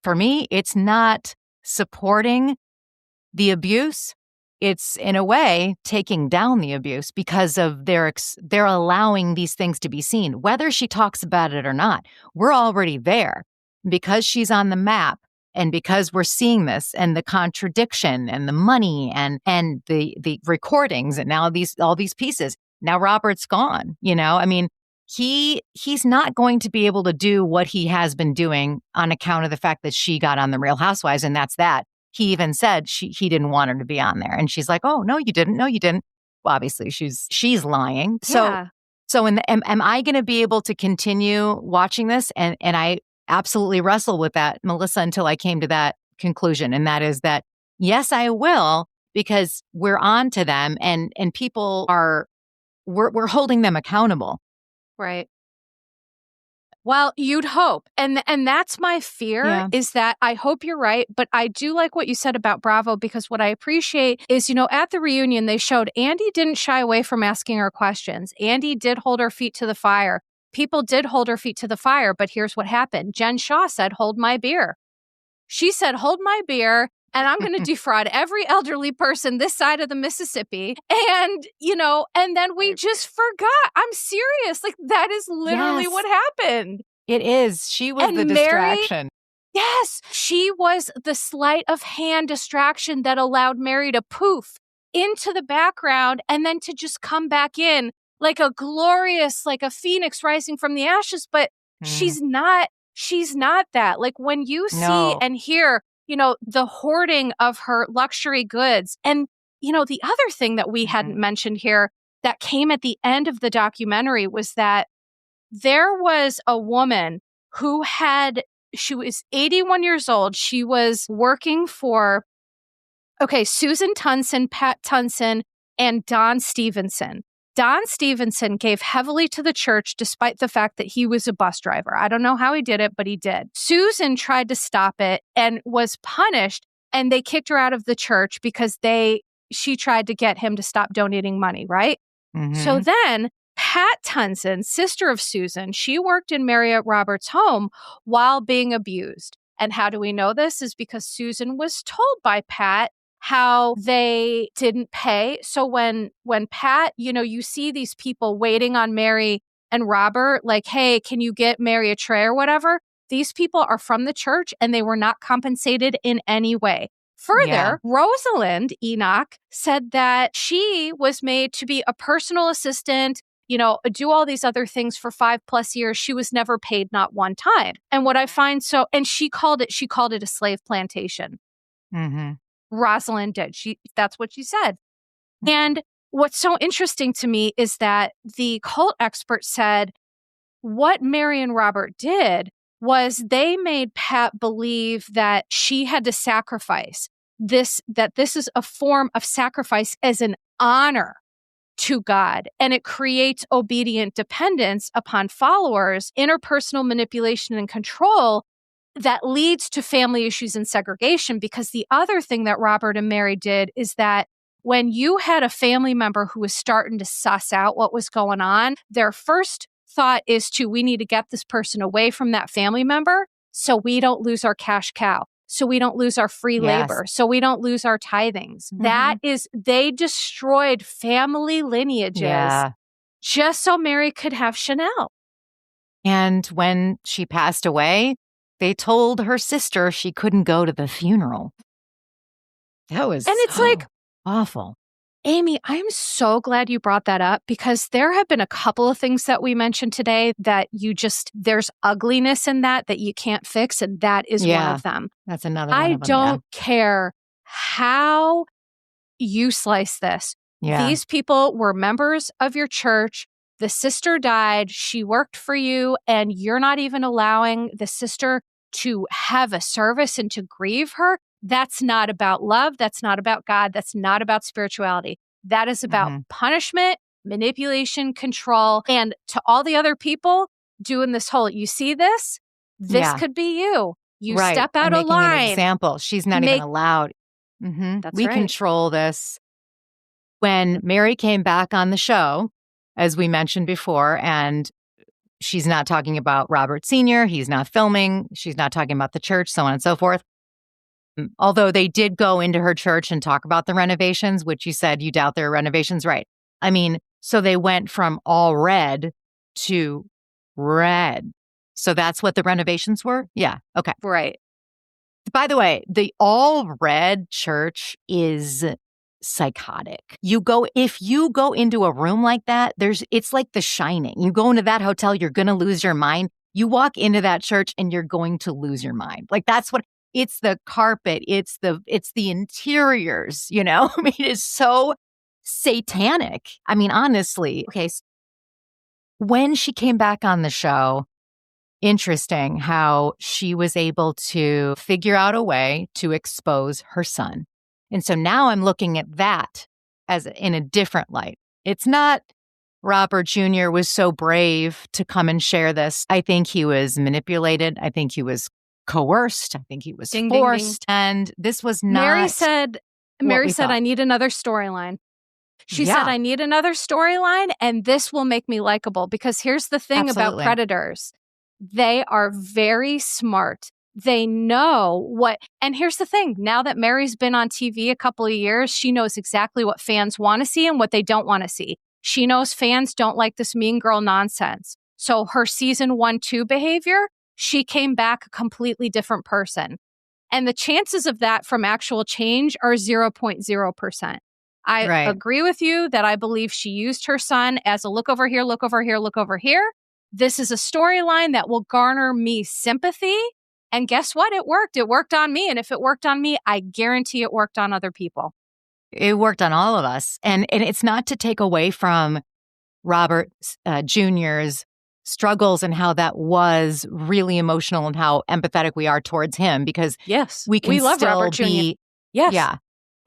for me, it's not supporting the abuse. It's, in a way, taking down the abuse because of they're allowing these things to be seen. Whether she talks about it or not, we're already there because she's on the map and because we're seeing this and the contradiction and the money and the recordings and now all these pieces. Now Robert's gone, I mean, he's not going to be able to do what he has been doing on account of the fact that she got on The Real Housewives, and that's that. He even said he didn't want her to be on there. And she's like, "Oh, no, you didn't. No, you didn't." Well, obviously, she's lying. Yeah. So am I going to be able to continue watching this? And I absolutely wrestle with that, Melissa, until I came to that conclusion. And that is that, yes, I will, because we're on to them and people we're holding them accountable. Right. Well, you'd hope. And that's my fear, is that I hope you're right. But I do like what you said about Bravo, because what I appreciate is, at the reunion, they showed Andy didn't shy away from asking her questions. Andy did hold her feet to the fire. People did hold her feet to the fire. But here's what happened. Jen Shaw said, "Hold my beer." She said, "Hold my beer, and I'm going to defraud every elderly person this side of the Mississippi." And, and then we just forgot. I'm serious. Like, that is literally what happened. It is. She was the distraction. Yes. She was the sleight of hand distraction that allowed Mary to poof into the background and then to just come back in like a glorious, like a phoenix rising from the ashes. But she's not that. Like, when you see and hear, the hoarding of her luxury goods. And, the other thing that we hadn't mentioned here that came at the end of the documentary was that there was a woman who she was 81 years old. She was working for, Susan Tunson, Pat Tunson, and Don Stevenson. Don Stevenson gave heavily to the church despite the fact that he was a bus driver. I don't know how he did it, but he did. Susan tried to stop it and was punished, and they kicked her out of the church because she tried to get him to stop donating money, right? Mm-hmm. So then Pat Tunson, sister of Susan, she worked in Marriott Roberts' home while being abused. And how do we know this? Is because Susan was told by Pat how they didn't pay. So when Pat, you see these people waiting on Mary and Robert, like, hey, can you get Mary a tray or whatever? These people are from the church and they were not compensated in any way. Further, Rosalind Enoch said that she was made to be a personal assistant, do all these other things for 5+ years. She was never paid, not one time. And what I find and she called it a slave plantation. Mm-hmm. Rosalind did. That's what she said. And what's so interesting to me is that the cult expert said what Mary and Robert did was they made Pat believe that she had to sacrifice that this is a form of sacrifice as an honor to God, and it creates obedient dependence upon followers, interpersonal manipulation and control that leads to family issues and segregation. Because the other thing that Robert and Mary did is that when you had a family member who was starting to suss out what was going on, their first thought is we need to get this person away from that family member so we don't lose our cash cow, so we don't lose our free labor, so we don't lose our tithings. Mm-hmm. They destroyed family lineages just so Mary could have Chanel. And when she passed away, they told her sister she couldn't go to the funeral. That was awful. Amy, I'm so glad you brought that up, because there have been a couple of things that we mentioned today that there's ugliness in that you can't fix, and that is one of them. That's another one I of them, don't care how you slice this. Yeah. These people were members of your church. The sister died. She worked for you, and you're not even allowing the sister to have a service and to grieve her. That's not about love. That's not about God. That's not about spirituality. That is about punishment, manipulation, control. And to all the other people doing this you see this? This could be you. You step out of line. Making an example. She's not even allowed. Mm-hmm. That's we right. control this. When Mary came back on the show, as we mentioned before, and she's not talking about Robert Sr., he's not filming, she's not talking about the church, so on and so forth. Although they did go into her church and talk about the renovations, which you said you doubt there are renovations, right? I mean, so they went from all red to red. So that's what the renovations were? Yeah. Okay. Right. By the way, the all red church is psychotic. If you go into a room like that, it's like The Shining. You go into that hotel, you're going to lose your mind. You walk into that church and you're going to lose your mind. Like it's the carpet, it's the interiors, I mean, it's so satanic. I mean, honestly. Okay. So when she came back on the show, interesting how she was able to figure out a way to expose her son. And so now I'm looking at that in a different light. It's not Robert Jr. was so brave to come and share this. I think he was manipulated. I think he was coerced. I think he was forced. And this was not. Mary said, I need another storyline. She said, I need another storyline, and this will make me likable. Because here's the thing about predators. They are very smart. They know what, and here's the thing. Now that Mary's been on TV a couple of years, she knows exactly what fans want to see and what they don't want to see. She knows fans don't like this mean girl nonsense. So her season 1-2 behavior, she came back a completely different person. And the chances of that from actual change are 0.0%. I agree with you that I believe she used her son as a look over here, look over here, look over here. This is a storyline that will garner me sympathy. And guess what? It worked. It worked on me. And if it worked on me, I guarantee it worked on other people. It worked on all of us. And it's not to take away from Robert Jr.'s struggles and how that was really emotional and how empathetic we are towards him, because we love still Robert Jr. Yes. Yeah.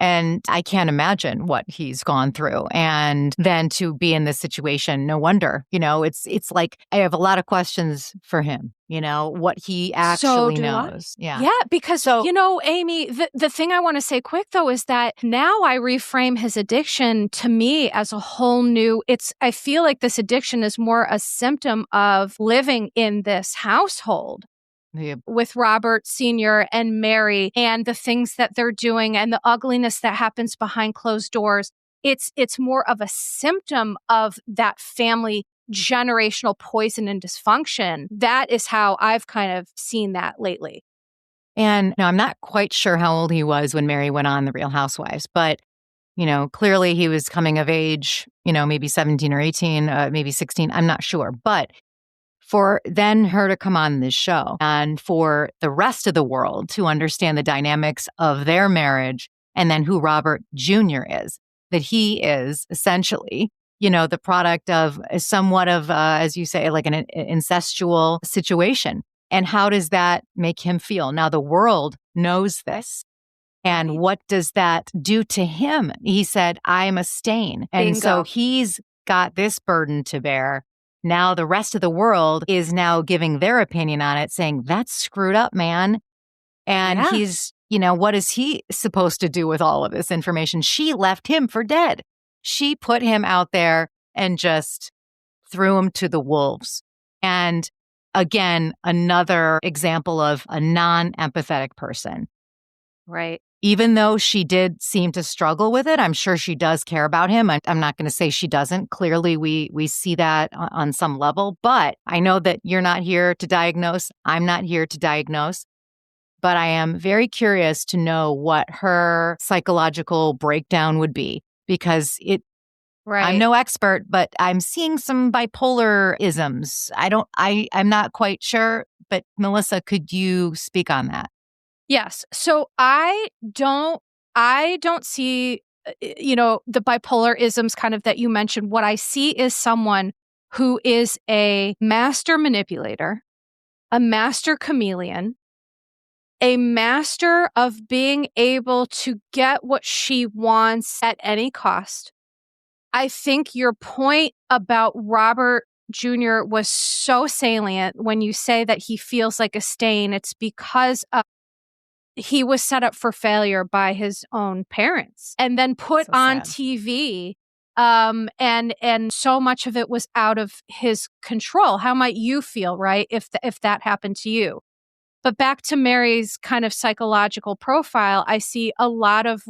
And I can't imagine what he's gone through. And then to be in this situation, no wonder, it's like I have a lot of questions for him, what he So actually do I. knows. Yeah. Yeah, because, So, Amy, the thing I want to say quick, though, is that now I reframe his addiction to me as a whole new, I feel like this addiction is more a symptom of living in this household yeah, with Robert Sr. and Mary and the things that they're doing and the ugliness that happens behind closed doors. It's more of a symptom of that family generational poison and dysfunction. That is how I've kind of seen that lately. and now I'm not quite sure how old he was when Mary went on The Real Housewives, but, clearly he was coming of age, maybe 17 or 18, maybe 16. I'm not sure. But for then her to come on this show and for the rest of the world to understand the dynamics of their marriage and then who Robert Jr. is, that he is essentially, the product of somewhat of, as you say, like an incestual situation. And how does that make him feel? Now, the world knows this. And Right. what does that do to him? He said, I'm a stain. And so Bingo. he's got this burden to bear. Now the rest of the world is now giving their opinion on it, saying, that's screwed up, man. And Yeah. he's, what is he supposed to do with all of this information? She left him for dead. She put him out there and just threw him to the wolves. And again, another example of a non-empathetic person. Right. Even though she did seem to struggle with it, I'm sure she does care about him. I'm not going to say she doesn't. Clearly, we see that on some level. But I know that you're not here to diagnose. I'm not here to diagnose. But I am very curious to know what her psychological breakdown would be because Right. I'm no expert, but I'm seeing some bipolar isms. I'm not quite sure. But Melissa, could you speak on that? Yes. So I don't see the bipolar isms kind of that you mentioned. What I see is someone who is a master manipulator, a master chameleon, a master of being able to get what she wants at any cost. I think your point about Robert Jr. was so salient when you say that he feels like a stain. It's because he was set up for failure by his own parents and then put So on sad. TV. And so much of it was out of his control. How might you feel, right? If that happened to you? But back to Mary's kind of psychological profile, I see a lot of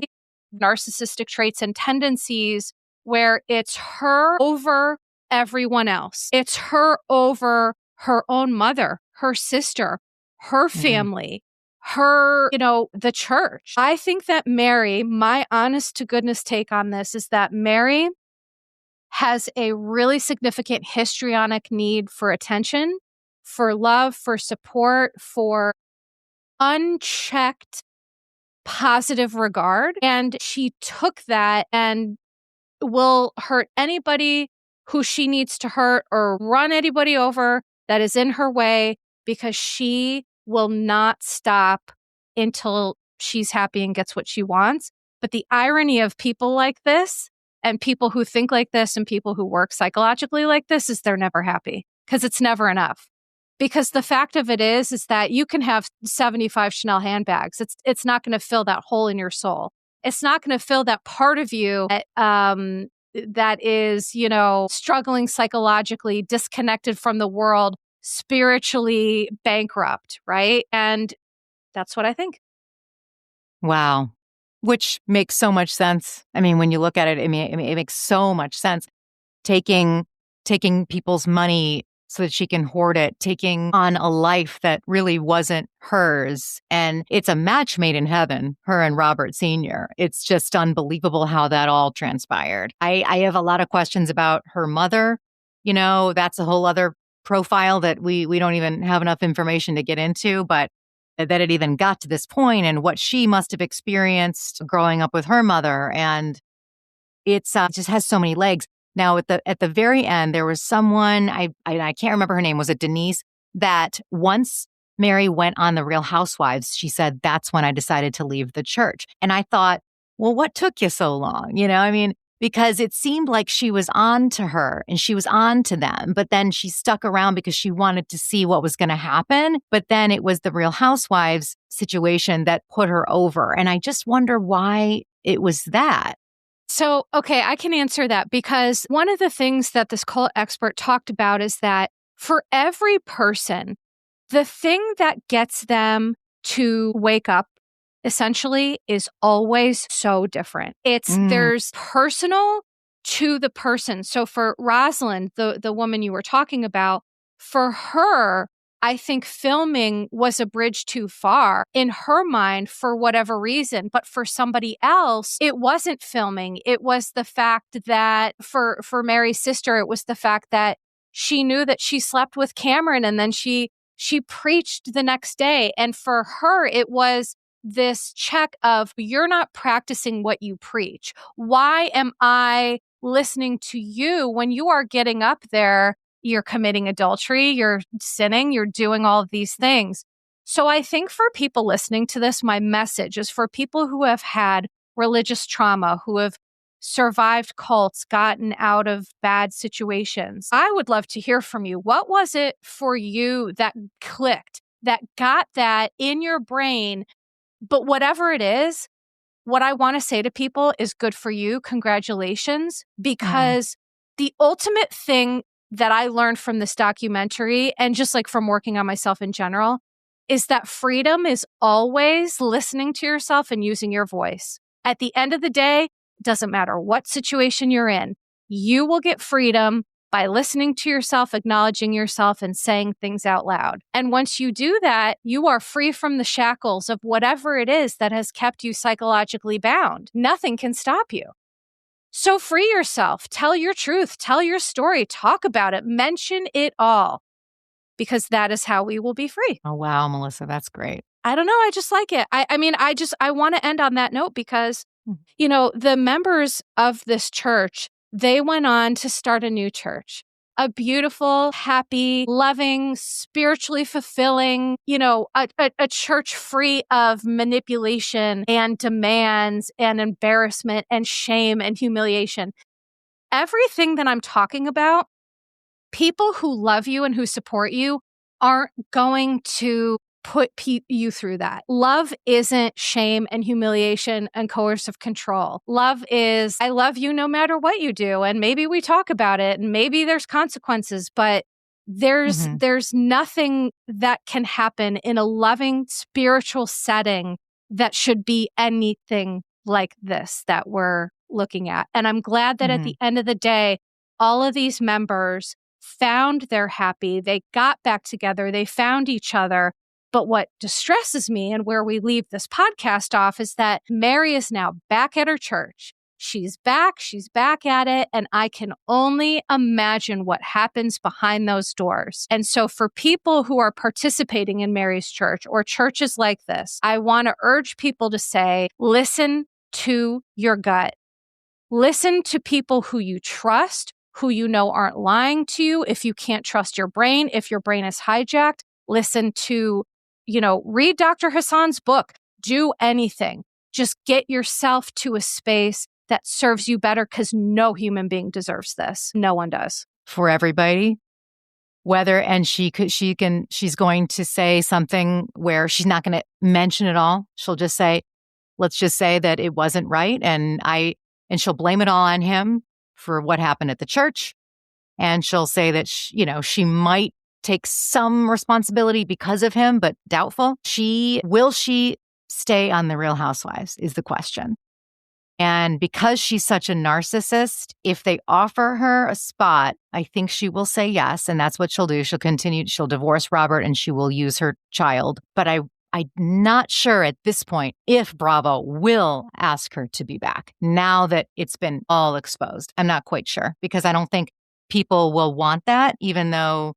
narcissistic traits and tendencies where it's her over everyone else. It's her over her own mother, her sister, her family, the church. I think that Mary, my honest to goodness take on this is that Mary has a really significant histrionic need for attention, for love, for support, for unchecked positive regard. And she took that and will hurt anybody who she needs to hurt or run anybody over that is in her way because she will not stop until she's happy and gets what she wants. But the irony of people like this and people who think like this and people who work psychologically like this is they're never happy because it's never enough. Because the fact of it is that you can have 75 Chanel handbags. It's not going to fill that hole in your soul. It's not going to fill that part of you that is, struggling psychologically, disconnected from the world, spiritually bankrupt, right? And that's what I think. Wow. Which makes so much sense. I mean, when you look at it, it makes so much sense. Taking people's money so that she can hoard it, taking on a life that really wasn't hers. And it's a match made in heaven, her and Robert Sr. It's just unbelievable how that all transpired. I have a lot of questions about her mother. That's a whole other profile that we don't even have enough information to get into, but that it even got to this point and what she must have experienced growing up with her mother. And it just has so many legs. Now, at the very end, there was someone, I can't remember her name, was it Denise, that once Mary went on The Real Housewives, she said, that's when I decided to leave the church. And I thought, well, what took you so long? I mean, because it seemed like she was on to her and she was on to them, but then she stuck around because she wanted to see what was going to happen. But then it was the Real Housewives situation that put her over. And I just wonder why it was that. So, okay, I can answer that because one of the things that this cult expert talked about is that for every person, the thing that gets them to wake up essentially is always so different. There's personal to the person. So for Rosalind, the woman you were talking about, for her, I think filming was a bridge too far in her mind for whatever reason. But for somebody else, it wasn't filming. It was the fact that for Mary's sister, it was the fact that she knew that she slept with Cameron and then she preached the next day. And for her, it was this check of you're not practicing what you preach. Why am I listening to you when you are getting up there? You're committing adultery, you're sinning, you're doing all of these things. So I think for people listening to this, my message is for people who have had religious trauma, who have survived cults, gotten out of bad situations. I would love to hear from you. What was it for you that clicked, that got that in your brain? But whatever it is, what I want to say to people is good for you. Congratulations. Because the ultimate thing that I learned from this documentary, and just like from working on myself in general, is that freedom is always listening to yourself and using your voice. At the end of the day, it doesn't matter what situation you're in, you will get freedom by listening to yourself, acknowledging yourself, and saying things out loud. And once you do that, you are free from the shackles of whatever it is that has kept you psychologically bound. Nothing can stop you. So free yourself, tell your truth, tell your story, talk about it, mention it all, because that is how we will be free. Oh, wow, Melissa, that's great. I don't know. I just like it. I want to end on that note because, the members of this church, they went on to start a new church. A beautiful, happy, loving, spiritually fulfilling, a church free of manipulation and demands and embarrassment and shame and humiliation. Everything that I'm talking about, people who love you and who support you aren't going to put you through that. Love isn't shame and humiliation and coercive control. Love is, I love you no matter what you do. And maybe we talk about it and maybe there's consequences, but there's nothing that can happen in a loving spiritual setting that should be anything like this that we're looking at. And I'm glad that at the end of the day, all of these members found their happy. They got back together. They found each other. But what distresses me and where we leave this podcast off is that Mary is now back at her church. She's back at it, and I can only imagine what happens behind those doors. And so for people who are participating in Mary's church or churches like this, I want to urge people to say, listen to your gut. Listen to people who you trust, who you know aren't lying to you. If you can't trust your brain, if your brain is hijacked, listen to read Dr. Hassan's book, do anything. Just get yourself to a space that serves you better because no human being deserves this. No one does. For everybody, she's going to say something where she's not going to mention it all. She'll just say, let's just say that it wasn't right. And she'll blame it all on him for what happened at the church. And she'll say that, she might take some responsibility because of him, but doubtful. Will she stay on The Real Housewives is the question. And because she's such a narcissist, if they offer her a spot, I think she will say yes. And that's what she'll do. She'll divorce Robert and she will use her child. But I'm not sure at this point if Bravo will ask her to be back now that it's been all exposed. I'm not quite sure because I don't think people will want that, even though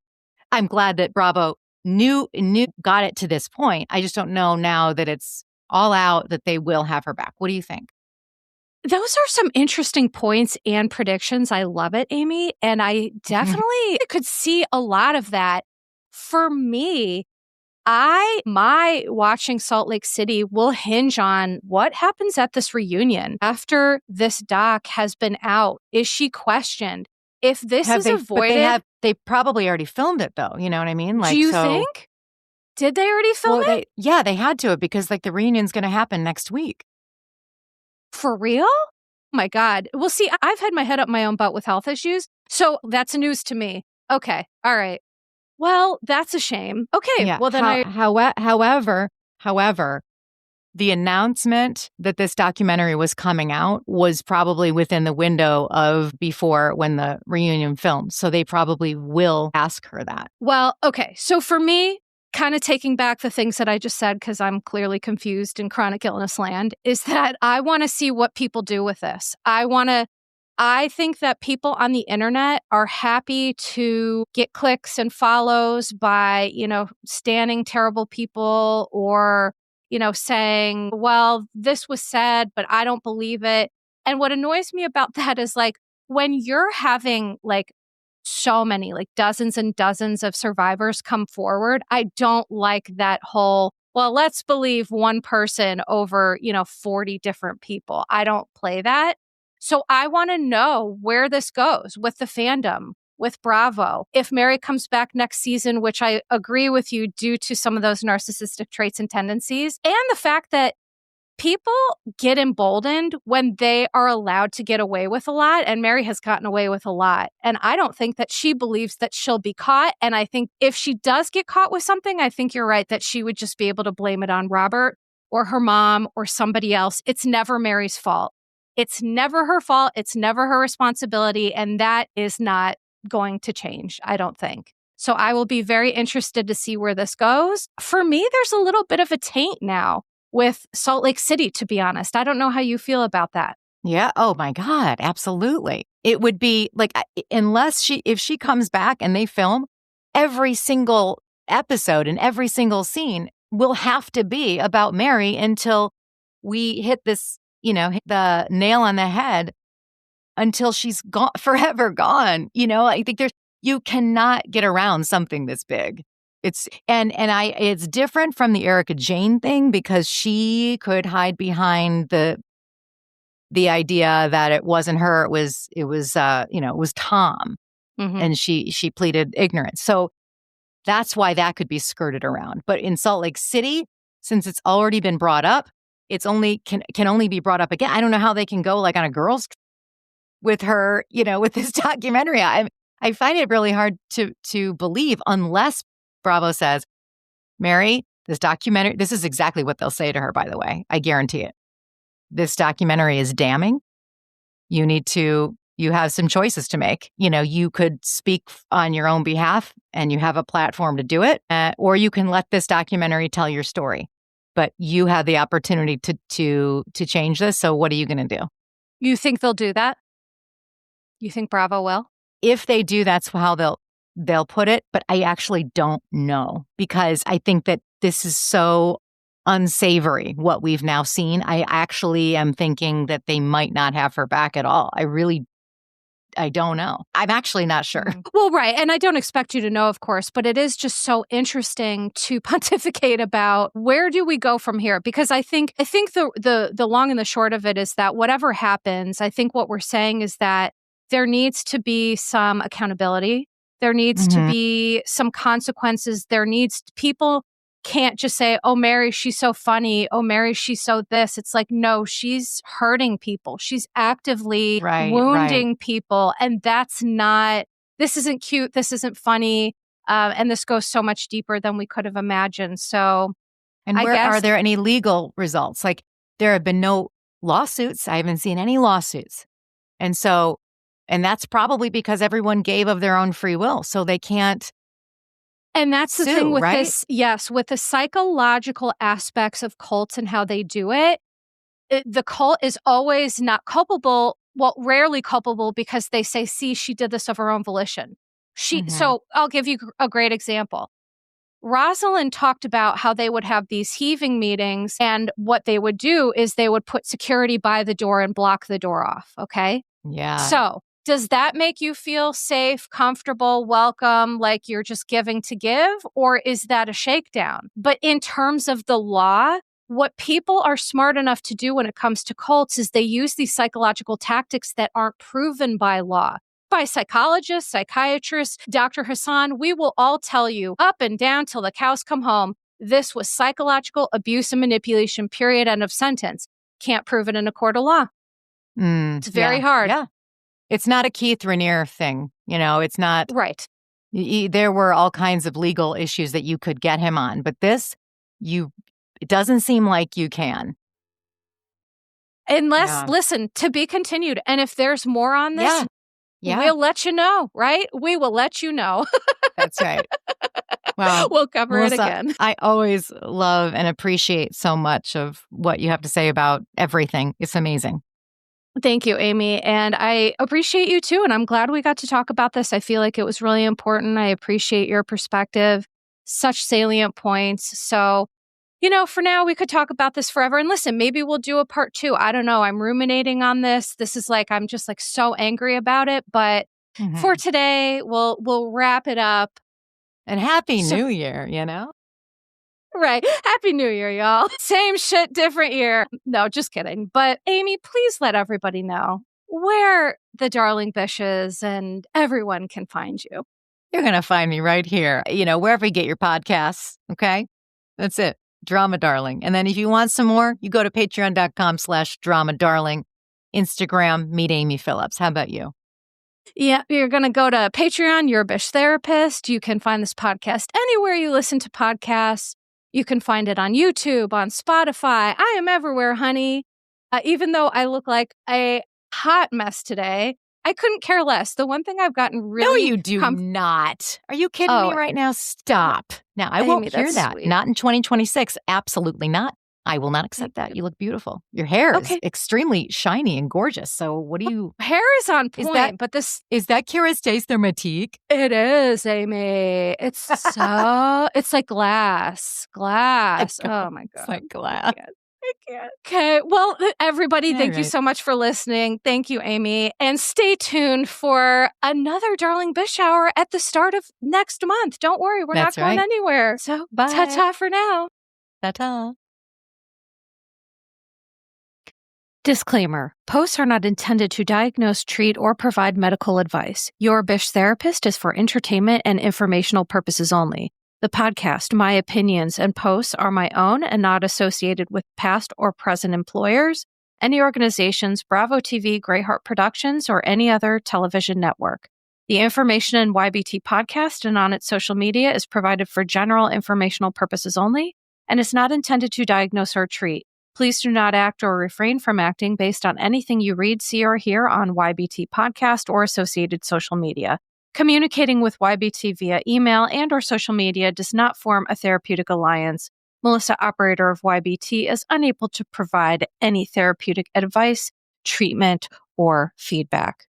I'm glad that Bravo got it to this point. I just don't know now that it's all out that they will have her back. What do you think? Those are some interesting points and predictions. I love it, Amy. And I definitely could see a lot of that. For me, My watching Salt Lake City will hinge on what happens at this reunion after this doc has been out. Is she questioned? If this is avoided, they probably already filmed it though. You know what I mean? Do you think? Did they already film it? They had to, because like the reunion's going to happen next week. For real? Oh my God. Well, see, I've had my head up my own butt with health issues, so that's news to me. Okay. All right. Well, that's a shame. Okay. Yeah. Well, then However, the announcement that this documentary was coming out was probably within the window of before when the reunion filmed. So they probably will ask her that. Well, okay. So for me, kind of taking back the things that I just said, because I'm clearly confused in chronic illness land, is that I want to see what people do with this. I think that people on the internet are happy to get clicks and follows by, standing terrible people or, saying, well, this was said, but I don't believe it. And what annoys me about that is like when you're having like so many, like dozens and dozens of survivors come forward, I don't like that whole, well, let's believe one person over, 40 different people. I don't play that. So I want to know where this goes with the fandom, with Bravo. If Mary comes back next season, which I agree with you due to some of those narcissistic traits and tendencies, and the fact that people get emboldened when they are allowed to get away with a lot, and Mary has gotten away with a lot. And I don't think that she believes that she'll be caught. And I think if she does get caught with something, I think you're right that she would just be able to blame it on Robert or her mom or somebody else. It's never Mary's fault. It's never her fault. It's never her responsibility. And that is not going to change, I don't think. So I will be very interested to see where this goes. For me, there's a little bit of a taint now with Salt Lake City, to be honest. I don't know how you feel about that. Yeah. Oh my God. Absolutely. It would be like, if she comes back and they film, every single episode and every single scene will have to be about Mary until we hit this, hit the nail on the head, until she's gone, forever gone. I think you cannot get around something this big. It's different from the Erica Jane thing because she could hide behind the idea that it wasn't her, it was Tom, and she pleaded ignorance. So that's why that could be skirted around. But in Salt Lake City, since it's already been brought up, it's can only be brought up again. I don't know how they can go like on a girls' trip with her, with this documentary. I find it really hard to believe unless Bravo says, Mary, this documentary, this is exactly what they'll say to her, by the way. I guarantee it. This documentary is damning. You have some choices to make. You could speak on your own behalf and you have a platform to do it, or you can let this documentary tell your story. But you have the opportunity to change this. So what are you going to do? You think they'll do that? You think Bravo will? If they do, that's how they'll put it. But I actually don't know, because I think that this is so unsavory, what we've now seen. I actually am thinking that they might not have her back at all. I don't know. I'm actually not sure. Well, right. And I don't expect you to know, of course, but it is just so interesting to pontificate about where do we go from here? Because I think the long and the short of it is that whatever happens, I think what we're saying is that there needs to be some accountability. There needs to be some consequences. People can't just say, oh, Mary, she's so funny. Oh, Mary, she's so this. It's like, no, she's hurting people. She's actively wounding people. And this isn't cute. This isn't funny. And this goes so much deeper than we could have imagined. So and are there any legal results? Like there have been no lawsuits. I haven't seen any lawsuits. And that's probably because everyone gave of their own free will. So they can't. And that's the thing with right? this. Yes. With the psychological aspects of cults and how they do it, the cult is always not culpable. Well, rarely culpable because they say, see, she did this of her own volition. So I'll give you a great example. Rosalind talked about how they would have these heaving meetings, and what they would do is they would put security by the door and block the door off. Okay. Yeah. So Does that make you feel safe, comfortable, welcome, like you're just giving to give? Or is that a shakedown? But in terms of the law, what people are smart enough to do when it comes to cults is they use these psychological tactics that aren't proven by law. By psychologists, psychiatrists, Dr. Hassan, we will all tell you up and down till the cows come home, this was psychological abuse and manipulation, period, end of sentence. Can't prove it in a court of law. It's very hard. Yeah. It's not a Keith Raniere thing. It's not. Right. There were all kinds of legal issues that you could get him on. But this, it doesn't seem like you can. Unless, listen, to be continued. And if there's more on this, we'll let you know, right? We will let you know. That's right. Well, we'll cover Melissa, it again. I always love and appreciate so much of what you have to say about everything. It's amazing. Thank you, Amy. And I appreciate you too. And I'm glad we got to talk about this. I feel like it was really important. I appreciate your perspective, such salient points. So, for now, we could talk about this forever. And listen, maybe we'll do a part 2. I don't know. I'm ruminating on this. This is I'm just so angry about it. But for today, we'll wrap it up. And Happy New Year, Right. Happy New Year, y'all. Same shit, different year. No, just kidding. But Amy, please let everybody know where the Darling Bish is and everyone can find you. You're going to find me right here, wherever you get your podcasts. Okay. That's it. Drama Darling. And then if you want some more, you go to patreon.com/Drama Darling. Instagram, meet Amy Phillips. How about you? Yeah, you're going to go to Patreon, You're a Bish Therapist. You can find this podcast anywhere you listen to podcasts. You can find it on YouTube, on Spotify. I am everywhere, honey. Even though I look like a hot mess today, I couldn't care less. The one thing I've gotten really... No, you do not. Are you kidding me right now? Stop. Now, I won't hear that. Sweet. Not in 2026. Absolutely not. I will not accept that. You look beautiful. Your hair is extremely shiny and gorgeous. So what do you... Hair is on point, but this... Is that Kerastase Thermatique? It is, Amy. It's so... It's like glass. Glass. Oh, my God. It's like glass. I can't. Okay. Well, everybody, thank you so much for listening. Thank you, Amy. And stay tuned for another Darling Bish Hour at the start of next month. Don't worry. We're not going anywhere. So, bye. Ta-ta for now. Ta-ta. Disclaimer. Posts are not intended to diagnose, treat, or provide medical advice. Your Bish Therapist is for entertainment and informational purposes only. The podcast, my opinions, and posts are my own and not associated with past or present employers, any organizations, Bravo TV, Greyheart Productions, or any other television network. The information in YBT podcast and on its social media is provided for general informational purposes only and is not intended to diagnose or treat. Please do not act or refrain from acting based on anything you read, see, or hear on YBT podcast or associated social media. Communicating with YBT via email and or social media does not form a therapeutic alliance. Melissa, operator of YBT, is unable to provide any therapeutic advice, treatment, or feedback.